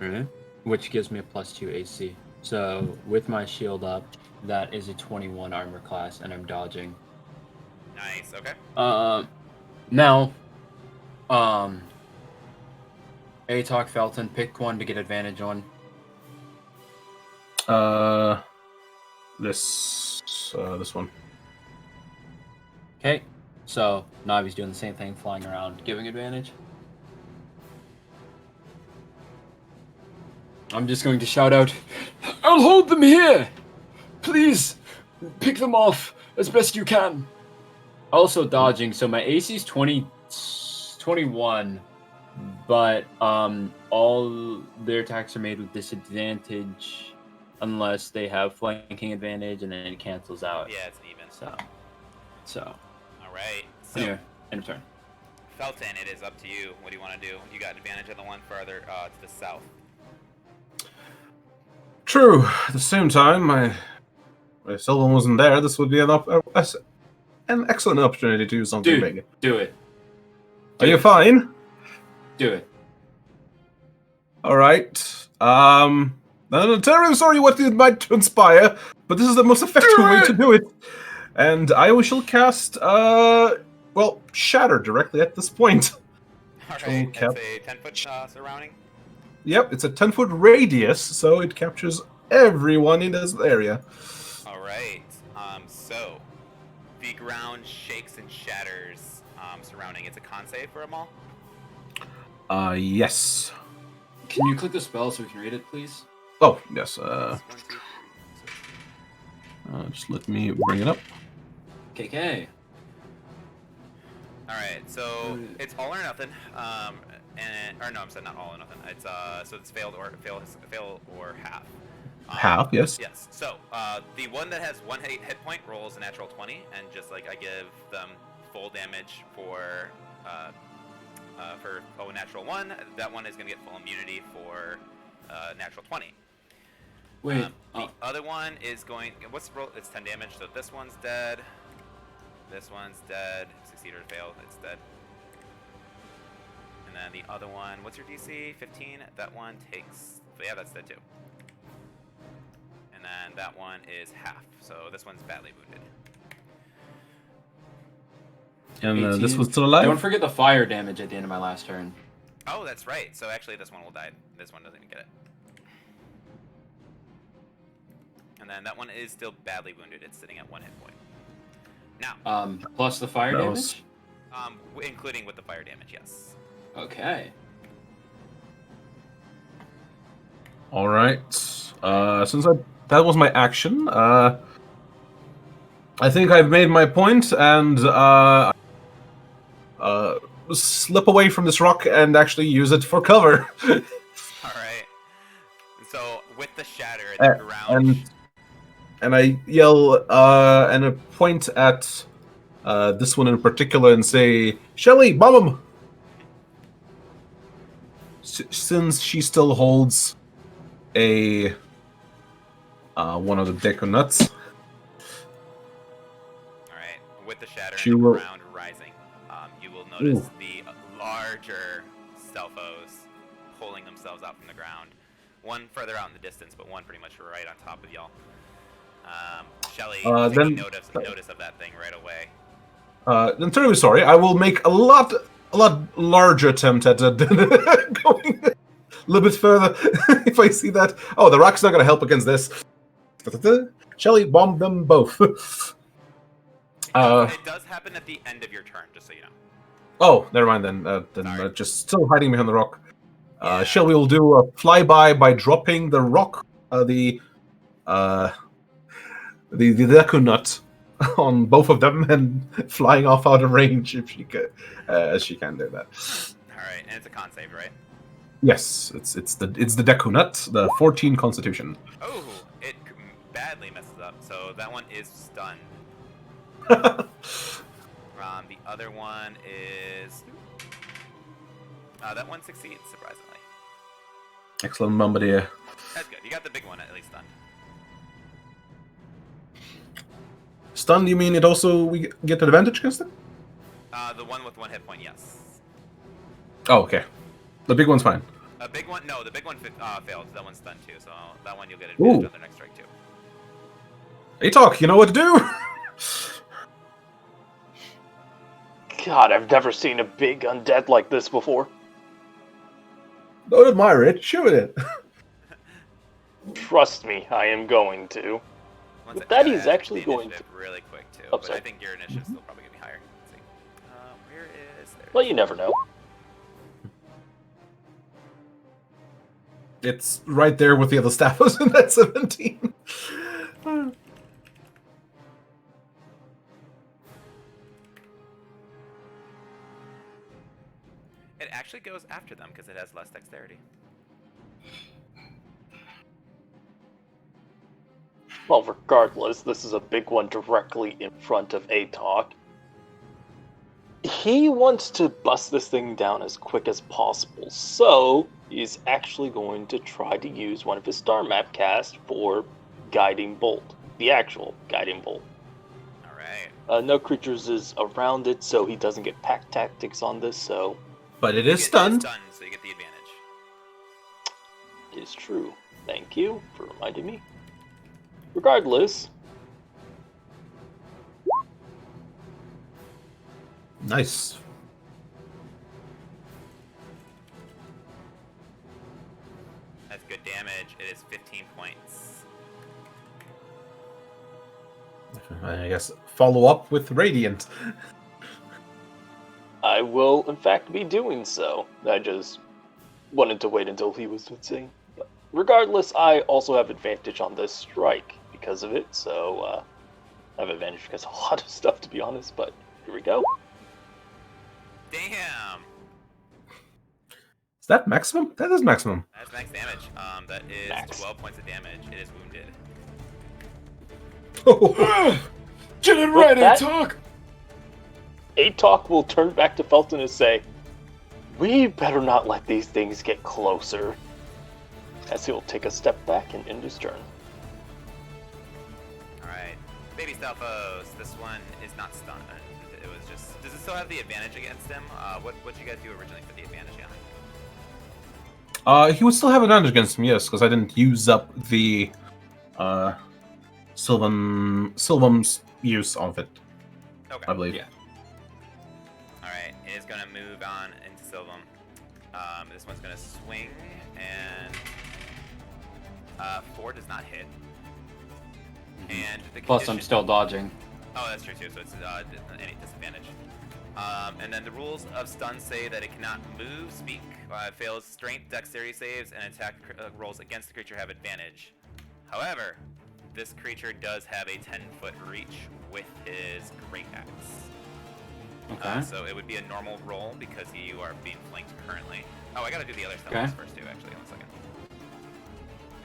Alright? Which gives me a +2 AC. So, with my shield up, that is a 21 armor class, and I'm dodging. Nice, okay. Now, Atok, Felton, pick one to get advantage on. This one. Okay, so Navi's doing the same thing, flying around, giving advantage. I'm just going to shout out, I'll hold them here! Please, pick them off as best you can. Also dodging, so my AC's 21, but all their attacks are made with disadvantage unless they have flanking advantage, and then it cancels out. Yeah, it's even. So. Alright, so Anyway, end of turn. Felton, it is up to you. What do you want to do? You got advantage on the one further to the south. True. At the same time, if Sylvan wasn't there, this would be an excellent opportunity to do something big. Do it. Are you fine? Do it. Alright. I'm terribly sorry what it might transpire, but this is the most effective way to do it. And I shall cast, Shatter directly at this point. Alright, that's a 10-foot surrounding. Yep, it's a 10-foot radius, so it captures everyone in this area. Alright, so the ground shakes and shatters surrounding. It's a con save for them all? Yes. Can you click the spell so we can read it, please? Oh, yes, 1, 2, 3, 6. just let me bring it up. KK. Alright, so it's all or nothing. Not all or nothing. It's so it's fail or half. Half, yes. Yes. So the one that has 1 hit point rolls a natural 20, and just like I give them full damage for a natural 1, that one is gonna get full immunity for natural 20. Wait. The other one is going. What's the roll? It's 10 damage. So this one's dead. This one's dead. Succeed or fail. It's dead. And then the other one. What's your DC? 15. That one takes. Yeah, that's dead too. And then that one is half. So this one's badly wounded. And this one's still alive? Don't forget the fire damage at the end of my last turn. Oh, that's right. So actually, this one will die. This one doesn't even get it. And then that one is still badly wounded. It's sitting at 1 hit point. Now. Plus the fire damage? Including with the fire damage, yes. Okay. All right. Since that was my action, I think I've made my point, and slip away from this rock and actually use it for cover. All right. So with the shatter, the ground. And I yell and I point at this one in particular and say, "Shelly, bomb him!" Since she still holds a one of the Deku nuts. Alright, with the shatter She and the will- ground rising, you will notice the larger Stelphos pulling themselves out from the ground. One further out in the distance, but one pretty much right on top of y'all. Shelly taking notice of that thing right away. I'm terribly sorry. I will make a lot larger attempt at going a little bit further if I see that. Oh, the rock's not going to help against this. Shelly, bomb them both. It does happen at the end of your turn, just so you know. Oh, never mind then. Sorry. Just still hiding behind the rock. Yeah. Shelly will do a flyby by dropping the rock, the Deku nut on both of them and flying off out of range if she could, as she can do that. All right, and it's a con save, right? Yes, it's the Deku nut, the 14 Constitution. Oh, it badly messes up. So that one is stunned. The other one is that one succeeds surprisingly. Excellent, Bombardier. That's good. You got the big one at least stunned. Stunned? You mean it also we get an advantage against it? The one with 1 hit point, yes. Oh, okay. The big one's fine. A big one? No, the big one failed. That one's stunned too, so that one you'll get advantage on their next strike too. Hey, talk. You know what to do. God, I've never seen a big undead like this before. Don't admire it. Shoot it. Trust me, I am going to. But that he's actually going to. Really quick too. Oh, but sorry. I think your initiative's still probably gonna be higher. Let's see. Where is there? Well, you never know. It's right there with the other staffers in that 17. It actually goes after them because it has less dexterity. Well, regardless, this is a big one directly in front of Atok. He wants to bust this thing down as quick as possible, so he's actually going to try to use one of his star map cast for Guiding Bolt. The actual Guiding Bolt. Alright. No creatures is around it, so he doesn't get pack tactics on this, so... But it is stunned. Stunned, so you get the advantage. It is true. Thank you for reminding me. Regardless... Nice. That's good damage. It is 15 points. I guess follow up with Radiant. I will, in fact, be doing so. I just wanted to wait until he was saying. But regardless, I also have advantage on this strike because of it, so I have advantage because of a lot of stuff, to be honest, but here we go. Damn! Is that maximum? That is maximum. That's max damage. That is Max. 12 points of damage. It is wounded. Get it With right, that- Atok! Atok will turn back to Felton and say, "We better not let these things get closer," as he'll take a step back and end his turn. Alright. Baby Stelphos. This one is not stunned. It was just... Does it still have the advantage against him? What did you guys do originally for the advantage on him? He would still have advantage against me, yes, because I didn't use up the Sylvan's use of it, Okay. I believe. Yeah. Alright, it is going to move on into Sylvam. This one's going to swing, and 4 does not hit. And the Plus, I'm condition- still dodging. Oh, that's true too, so it's any disadvantage. And then the rules of stun say that it cannot move, speak, fails strength, dexterity saves, and attack rolls against the creature have advantage. However, this creature does have a 10-foot reach with his great axe. Okay. So it would be a normal roll because you are being flanked currently. Oh, I gotta do the other stuff Okay. first too. Actually, one second.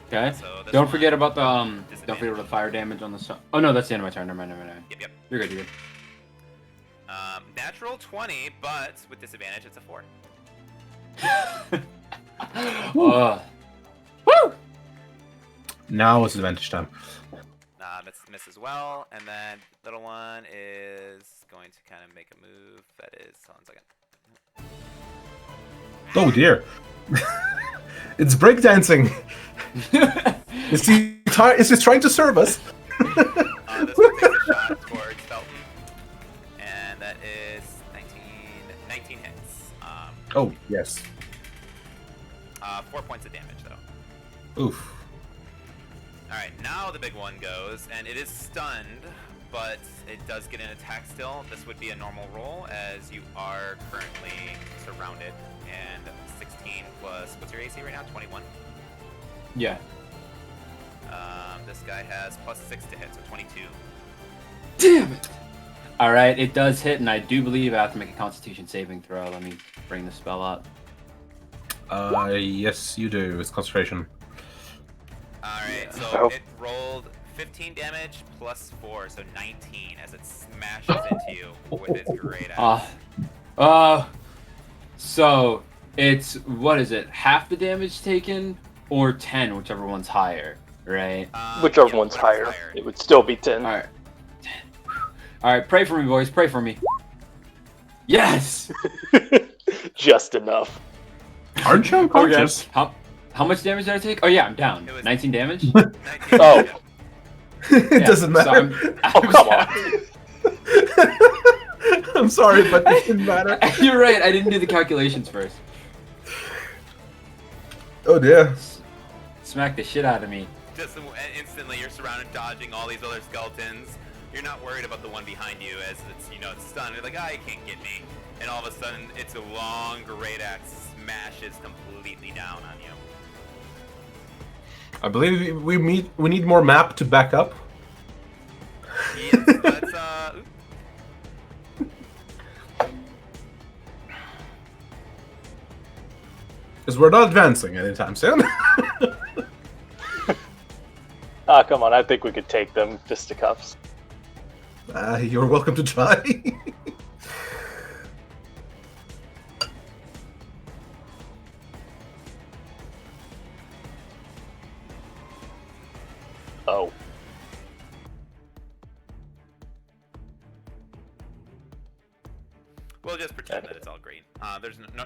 Okay. So this Don't one, forget about the don't disadvantage. forget about the fire damage on the stuff. Oh no, that's the end of my turn. Never mind. Never mind. Yep, yep. You're good. You're good. Natural 20, but with disadvantage, it's a 4. Woo! Now it's advantage time. Miss as well, and then little one is going to kind of make a move. That is, hold on a second. Oh dear. It's breakdancing. Is he trying to serve us? This one takes a shot towards Felton, and that is 19 hits. Oh, yes. 4 points of damage, though. Oof. Alright, now the big one goes, and it is stunned, but it does get an attack still. This would be a normal roll, as you are currently surrounded, and 16 plus, what's your AC right now, 21? Yeah. This guy has plus 6 to hit, so 22. Damn it! Alright, it does hit, and I do believe I have to make a Constitution saving throw. Let me bring the spell up. Yes, you do. It's concentration. Alright, so Oh. it rolled 15 damage plus 4, so 19 as it smashes into you with its great axe. So it's, what is it, half the damage taken, or 10, whichever one's higher, right? Whichever Yeah, one's whatever's higher, it would still be 10. Alright. Alright, pray for me, boys, pray for me. Yes! Just enough. Aren't you unconscious? How much damage did I take? Oh yeah, I'm down. It was- 19 damage? 19, Oh. yeah. It Yeah, doesn't so matter. Oh, come on. I'm sorry, but it didn't matter. You're right, I didn't do the calculations first. Oh dear. Smack the shit out of me. Just instantly, you're surrounded, dodging all these other skeletons. You're not worried about the one behind you as it's, it's stunned. You're like, he can't get me. And all of a sudden, its a long great axe smashes completely down on you. I believe we need more map to back up. Yes, that's Because we're not advancing anytime soon. Ah, come on. I think we could take them fisticuffs. You're welcome to try. Oh. We'll just pretend that it's all green.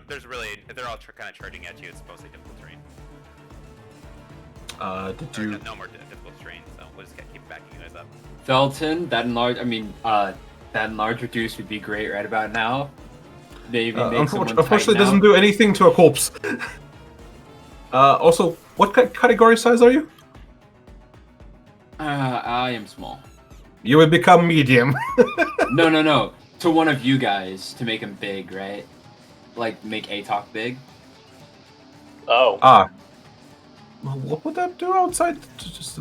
There's really, if they're all kind of charging at you, it's mostly difficult terrain. Did Or you? no more difficult terrain, so we'll just keep backing you guys up. Felton, that enlarge reduce would be great right about now. Maybe make someone Unfortunately, tight it doesn't now. do anything to a corpse. Also, what category size are you? I am small. You would become medium. No. To one of you guys to make him big, right? Like make Atok big. Oh. Well, what would that do outside? Just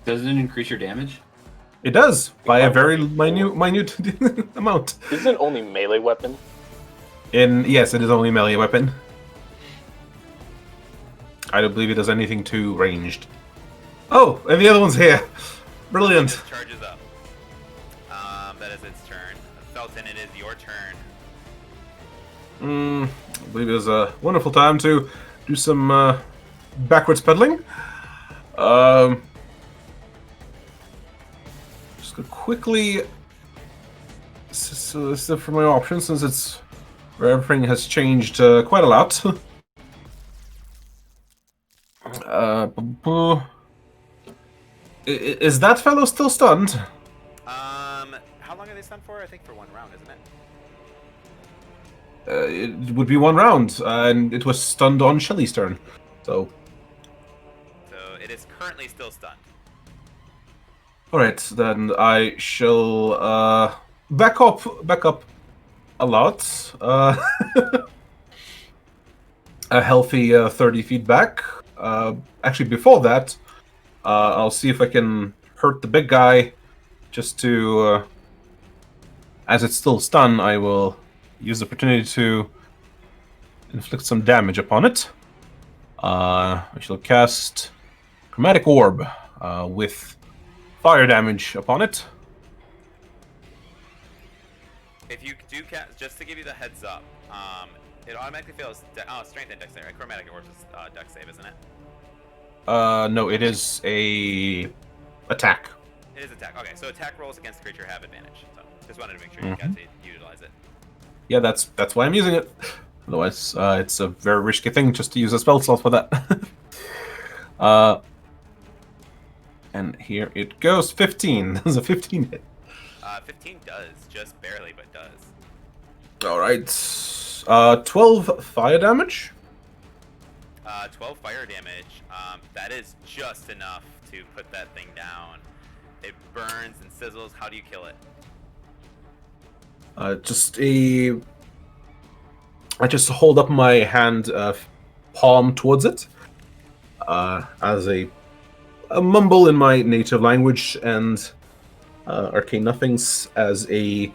Doesn't it increase your damage? It does by a very minute amount. Isn't it only melee weapon? Yes, it is only melee weapon. I don't believe it does anything to ranged. Oh, and the other one's here. Brilliant. It charges up. That is its turn. Felton, it is your turn. I believe it was a wonderful time to do some backwards pedaling. Just gonna quickly sift for my options since it's where everything has changed quite a lot. Is that fellow still stunned? How long are they stunned for? I think for 1 round, isn't it? It would be 1 round, and it was stunned on Shelly's turn. So it is currently still stunned. alright, then I shall back up a lot. A healthy 30 feet back. Actually, before that, I'll see if I can hurt the big guy. Just to, as it's still stunned, I will use the opportunity to inflict some damage upon it. I shall cast Chromatic Orb with fire damage upon it. If you do cast, just to give you the heads up, it automatically fails. Strength and Dex save. Right? Chromatic Orb is Dex save, isn't it? No, it is a attack. It is attack. Okay, so attack rolls against the creature have advantage. So just wanted to make sure you got to utilize it. Yeah, that's why I'm using it. Otherwise, it's a very risky thing just to use a spell slot for that. And here it goes. 15. There's a 15 hit. 15 does, just barely, but does. All right. 12 fire damage. 12 fire damage. That is just enough to put that thing down. It burns and sizzles. How do you kill it? I just hold up my hand, palm towards it, as a mumble in my native language, and arcane nothings as the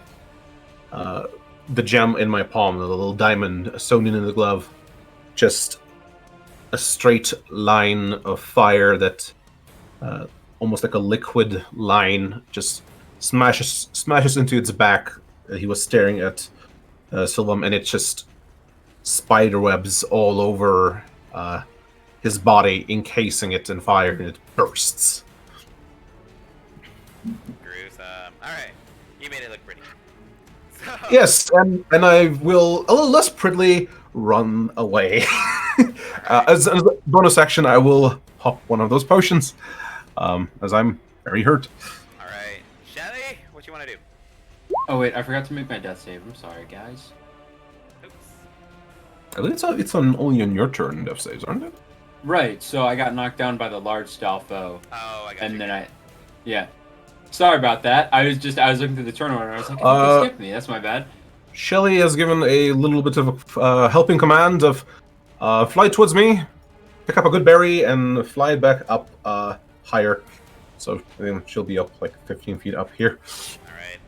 gem in my palm, the little diamond sewn in the glove, just a straight line of fire that, almost like a liquid line, just smashes into its back. He was staring at Sylvam, and it just spiderwebs all over his body, encasing it in fire, and it bursts. Gruesome. Alright, you made it look pretty. So... Yes, and I will, a little less prettily, run away. As a bonus action, I will pop one of those potions, as I'm very hurt. Alright, Shelly, what you want to do? Oh wait, I forgot to make my death save. I'm sorry, guys. Oops. I think it's only on your turn, death saves, aren't it? Right, so I got knocked down by the large style foe. Oh, I got And you. then yeah. Sorry about that. I was looking through the turn order and I was like, I think they skipped me. That's my bad. Shelly has given a little bit of a helping command of fly towards me, pick up a good berry, and fly back up higher. So then she'll be up like 15 feet up here. Alright.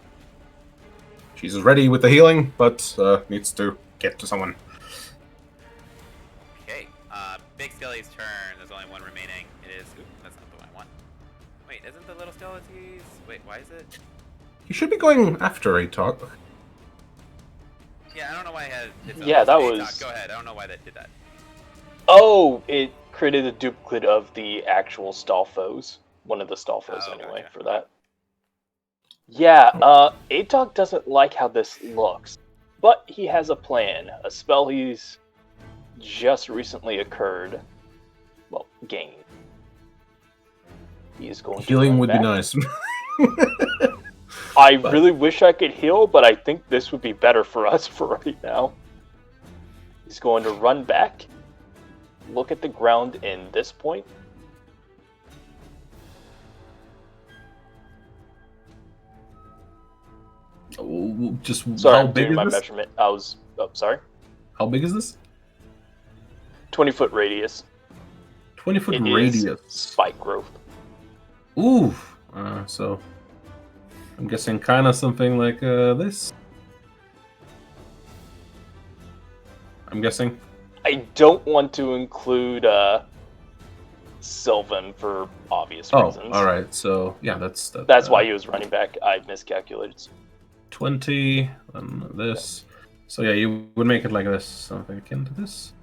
She's ready with the healing, but needs to get to someone. Okay, Big Skelly's turn. There's only one remaining. It is... Ooh, that's not the one I want. Wait, isn't the little skeleties... Wait, why is it... He should be going after a talk. Yeah, I don't know why I had... Yeah, that was... Go ahead, I don't know why that did that. Oh, it created a duplicate of the actual Stalfos. One of the Stalfos, anyway, gotcha. for that. Yeah, Atok doesn't like how this looks. But he has a plan. A spell he's just recently occurred. Well, gained. He is going to Healing run would back. be nice. I really wish I could heal, but I think this would be better for us for right now. He's going to run back, look at the ground in this point. Just Sorry, how I'm big doing is my this? measurement. I was... Oh, sorry. How big is this? 20-foot radius. 20-foot It is radius. spike growth. Ooh. So I'm guessing kind of something like this. I'm guessing. I don't want to include Sylvan for obvious reasons. Oh, all right. So yeah, that's why he was running back. I miscalculated. 20 and this. So yeah, you would make it like this, something akin to this.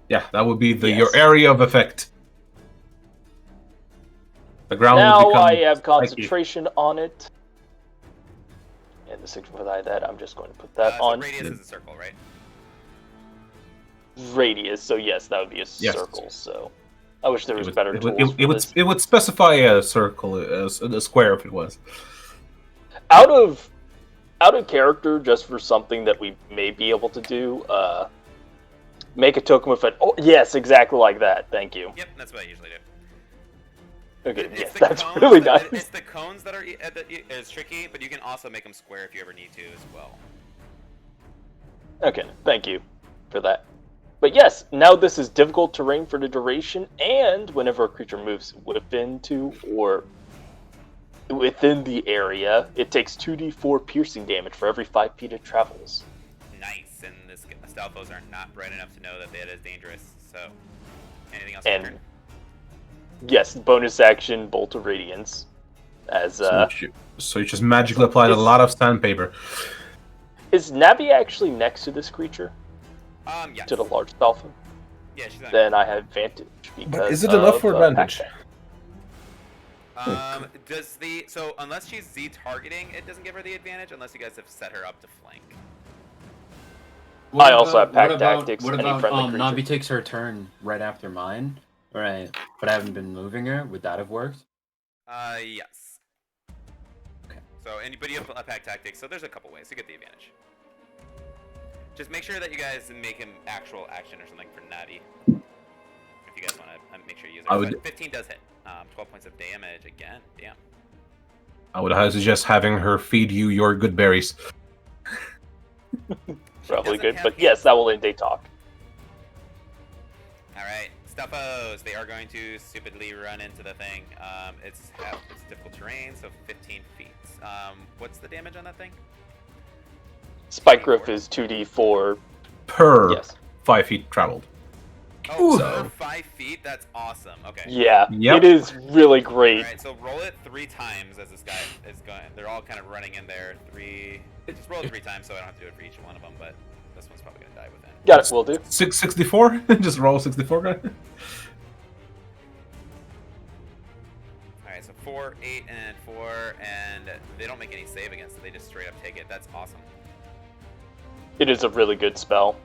Yeah, that would be your area of effect. The ground Now would become I have spiky. concentration on it. And the signifier that I'm just going to put that So on radius is a circle, right? radius. So yes, that would be a circle. So I wish there was better tools. It would specify a circle, a square if it was. Out of character, just for something that we may be able to do, make a token with it. Oh yes, exactly like that. Thank you. Yep, that's what I usually do. Okay, It's yes, the that's cones really that- nice. It's the cones that are is tricky, but you can also make them square if you ever need to as well. Okay, thank you for that. But yes, now this is difficult terrain for the duration, and whenever a creature moves within the area, it takes 2d4 piercing damage for every 5 feet it travels. Nice, and the Stalfos are not bright enough to know that that is dangerous. So, anything else? And yes, bonus action, Bolt of Radiance. As So you just magically applied a lot of sandpaper. Is Navi actually next to this creature? Yes. To the large dolphin? Yeah, she's on. Then I have advantage because. But is it enough for advantage? So unless she's Z targeting, it doesn't give her the advantage unless you guys have set her up to flank. I also have pack tactics. What any about friendly creature. Navi takes her turn right after mine? Right, but I haven't been moving her. Would that have worked? Yes. Okay. So anybody have a pack tactics, so there's a couple ways to get the advantage. Just make sure that you guys make him actual action or something for Natty. If you guys want to make sure you use it. But 15 does hit. 12 points of damage again. Damn. I would highly suggest having her feed you your good berries. Probably good, but yes, that will end a talk. Alright, Stuffos, they are going to stupidly run into the thing. It's difficult terrain, so 15 feet. What's the damage on that thing? Spike Growth is 2d4 Per yes. 5 feet traveled. Oh, so 5 feet? That's awesome. Okay. Yeah, Yep. It is really great. Alright, so roll it 3 times as this guy is going. They're all kind of running in there. Just roll it 3 times so I don't have to do it for each one of them, but this one's probably going to die within. Got it, will do. 664? Just roll 64, guy. Alright, so 4, 8, and 4, and they don't make any save against it. They just straight up take it. That's awesome. It is a really good spell.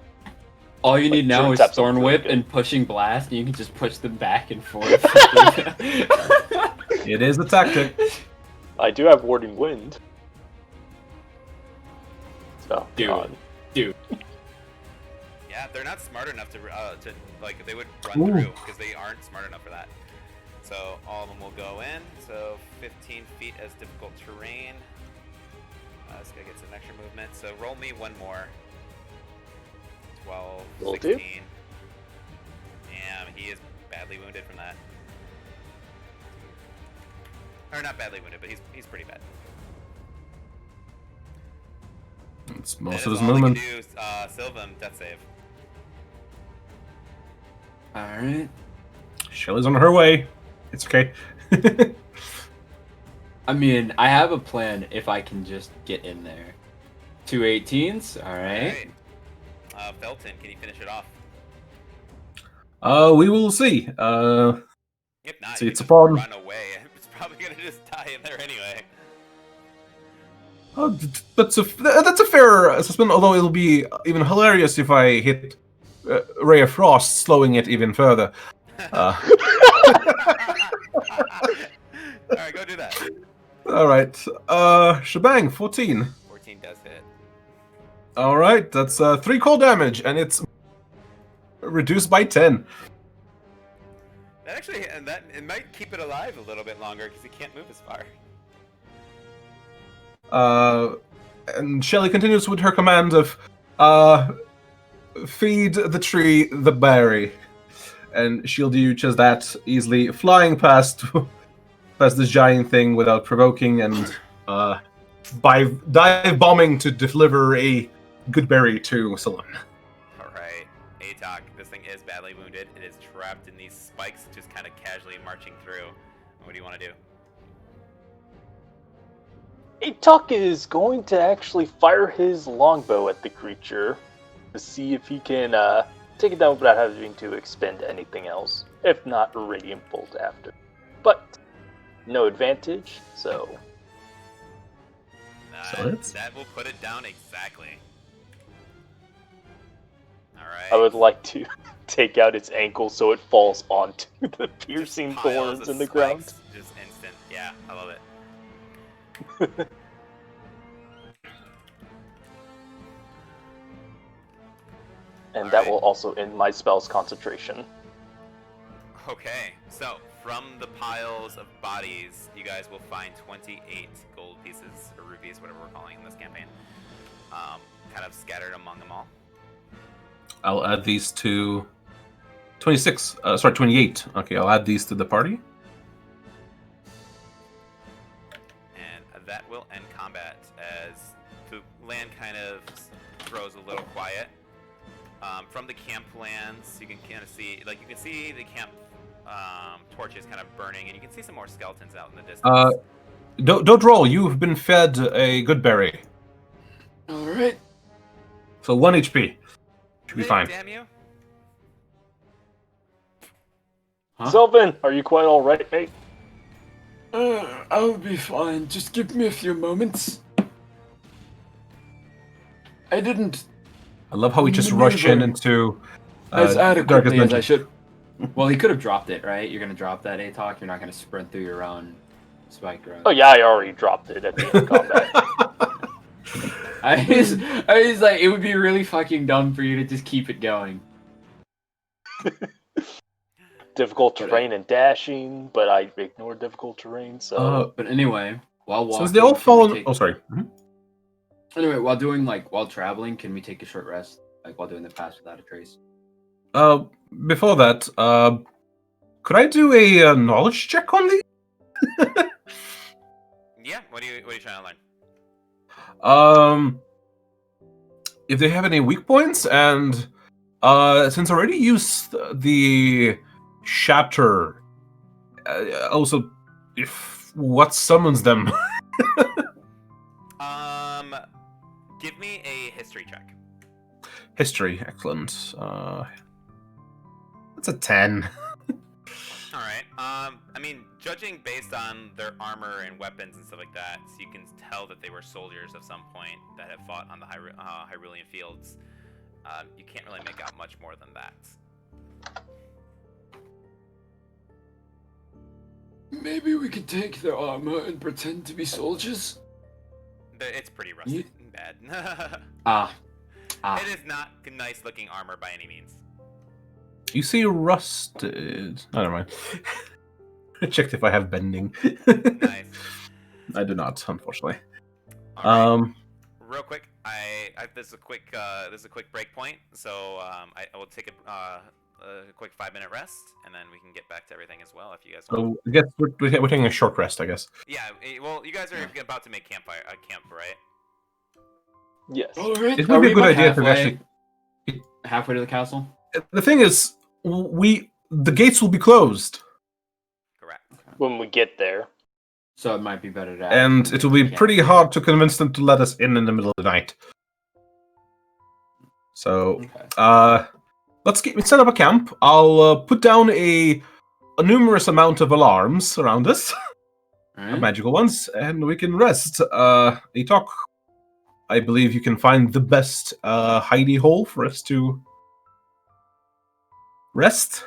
All you need now is taps Thorn really Whip good. and Pushing Blast, and you can just push them back and forth. It is a tactic. I do have Warding Wind. So, Dude. Yeah, they're not smart enough to like, they would run through, because they aren't smart enough for that. So, all of them will go in. So, 15 feet as difficult terrain. This guy gets an extra movement. So, roll me one more. 12, Will 16. do. Damn, he is badly wounded from that. Or not badly wounded, but he's pretty bad. It's That most is of his all they movement. can do, Sylvan, death save. Alright. Shelly's on her way. It's okay. I mean, I have a plan if I can just get in there. 2 18s, alright. Felton, can you finish it off? We will see. If not, See, you it's just upon- run away. It's probably gonna just die in there anyway. That's a fair assessment, although it'll be even hilarious if I hit Ray of Frost, slowing it even further. Alright, go do that. Alright, shebang, 14. 14 does hit. Alright, that's 3 cold damage, and it's reduced by 10. That actually, and that it might keep it alive a little bit longer because it can't move as far. And Shelly continues with her command of, feed the tree the berry. And she'll do just that, easily flying past this giant thing without provoking, and by dive bombing to deliver a good berry to Salon. Alright, Atok, this thing is badly wounded. It is trapped in these spikes, just kind of casually marching through. What do you want to do? Atok is going to actually fire his longbow at the creature to see if he can take it down without having to expend anything else. If not, a Radiant Bolt after. But no advantage, so That will put it down exactly. Alright. I would like to take out its ankle so it falls onto the piercing Just piles thorns of in the ground. spikes, just instant. Yeah, I love it. And that will also end my spell's concentration. Okay, so from the piles of bodies, you guys will find 28 gold pieces, or rupees, whatever we're calling in this campaign, kind of scattered among them all. I'll add these to 26. 28. Okay, I'll add these to the party. And that will end combat as the land kind of grows a little quiet. From the camp lands, you can kind of see, like, you can see the camp torches kind of burning, and you can see some more skeletons out in the distance. Don't roll. You've been fed a good berry. All right. So 1 HP. Should be Hey, fine. Damn you! Huh? Sylvan, are you quite all right, mate? I'll be fine. Just give me a few moments. I didn't I love how we just rush into as Darkest adequately as I Dungeon. should. Well, he could have dropped it, right? You're gonna drop that ATOC. You're not gonna sprint through your own spike road. Oh yeah, I already dropped it at the end of combat. I was like, it would be really fucking dumb for you to just keep it going. Difficult terrain and dashing, but I ignored difficult terrain, so... But anyway, while walking, Since they all can we fall. take- Oh, sorry. Mhm. Anyway, while traveling, can we take a short rest, like while doing the pass without a trace? Before that, could I do a knowledge check on these? Yeah, what are you trying to learn? If they have any weak points, and since I already used the chapter, also, if what summons them? Give me a history check. History, excellent. That's a 10. All right. I mean, judging based on their armor and weapons and stuff like that, so you can tell that they were soldiers of some point that have fought on the Hyrulean Fields. You can't really make out much more than that. Maybe we could take their armor and pretend to be soldiers. It's pretty rusty and bad. It is not nice-looking armor by any means. You see rusted. Oh, never mind. I checked if I have bending. Nice. I do not, unfortunately. All right. Real quick, this is a quick break point, so I will take a quick 5-minute rest, and then we can get back to everything as well if you guys want. So I guess we're taking a short rest, I guess. Yeah, well, you guys are about to make camp, right? Yes. All right. It would be a good idea to halfway, actually. halfway to the castle. The thing is, the gates will be closed, Correct. When we get there. So it might be better to. and it will be pretty hard to convince them to let us in the middle of the night. So, Okay. let's set up a camp. I'll put down a numerous amount of alarms around us, Alright. magical ones, and we can rest. Atok, I believe you can find the best hidey hole for us to rest.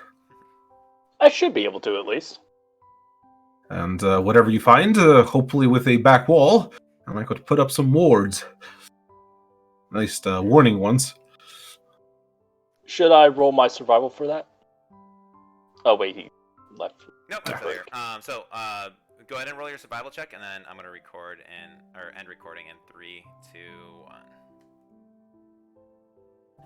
I should be able to, at least. And whatever you find, hopefully with a back wall, and I could put up some wards. At least warning ones. Should I roll my survival for that? Oh, wait, he left. Nope, that's fair. So, go ahead and roll your survival check, and then I'm gonna end recording in 3, 2, 1.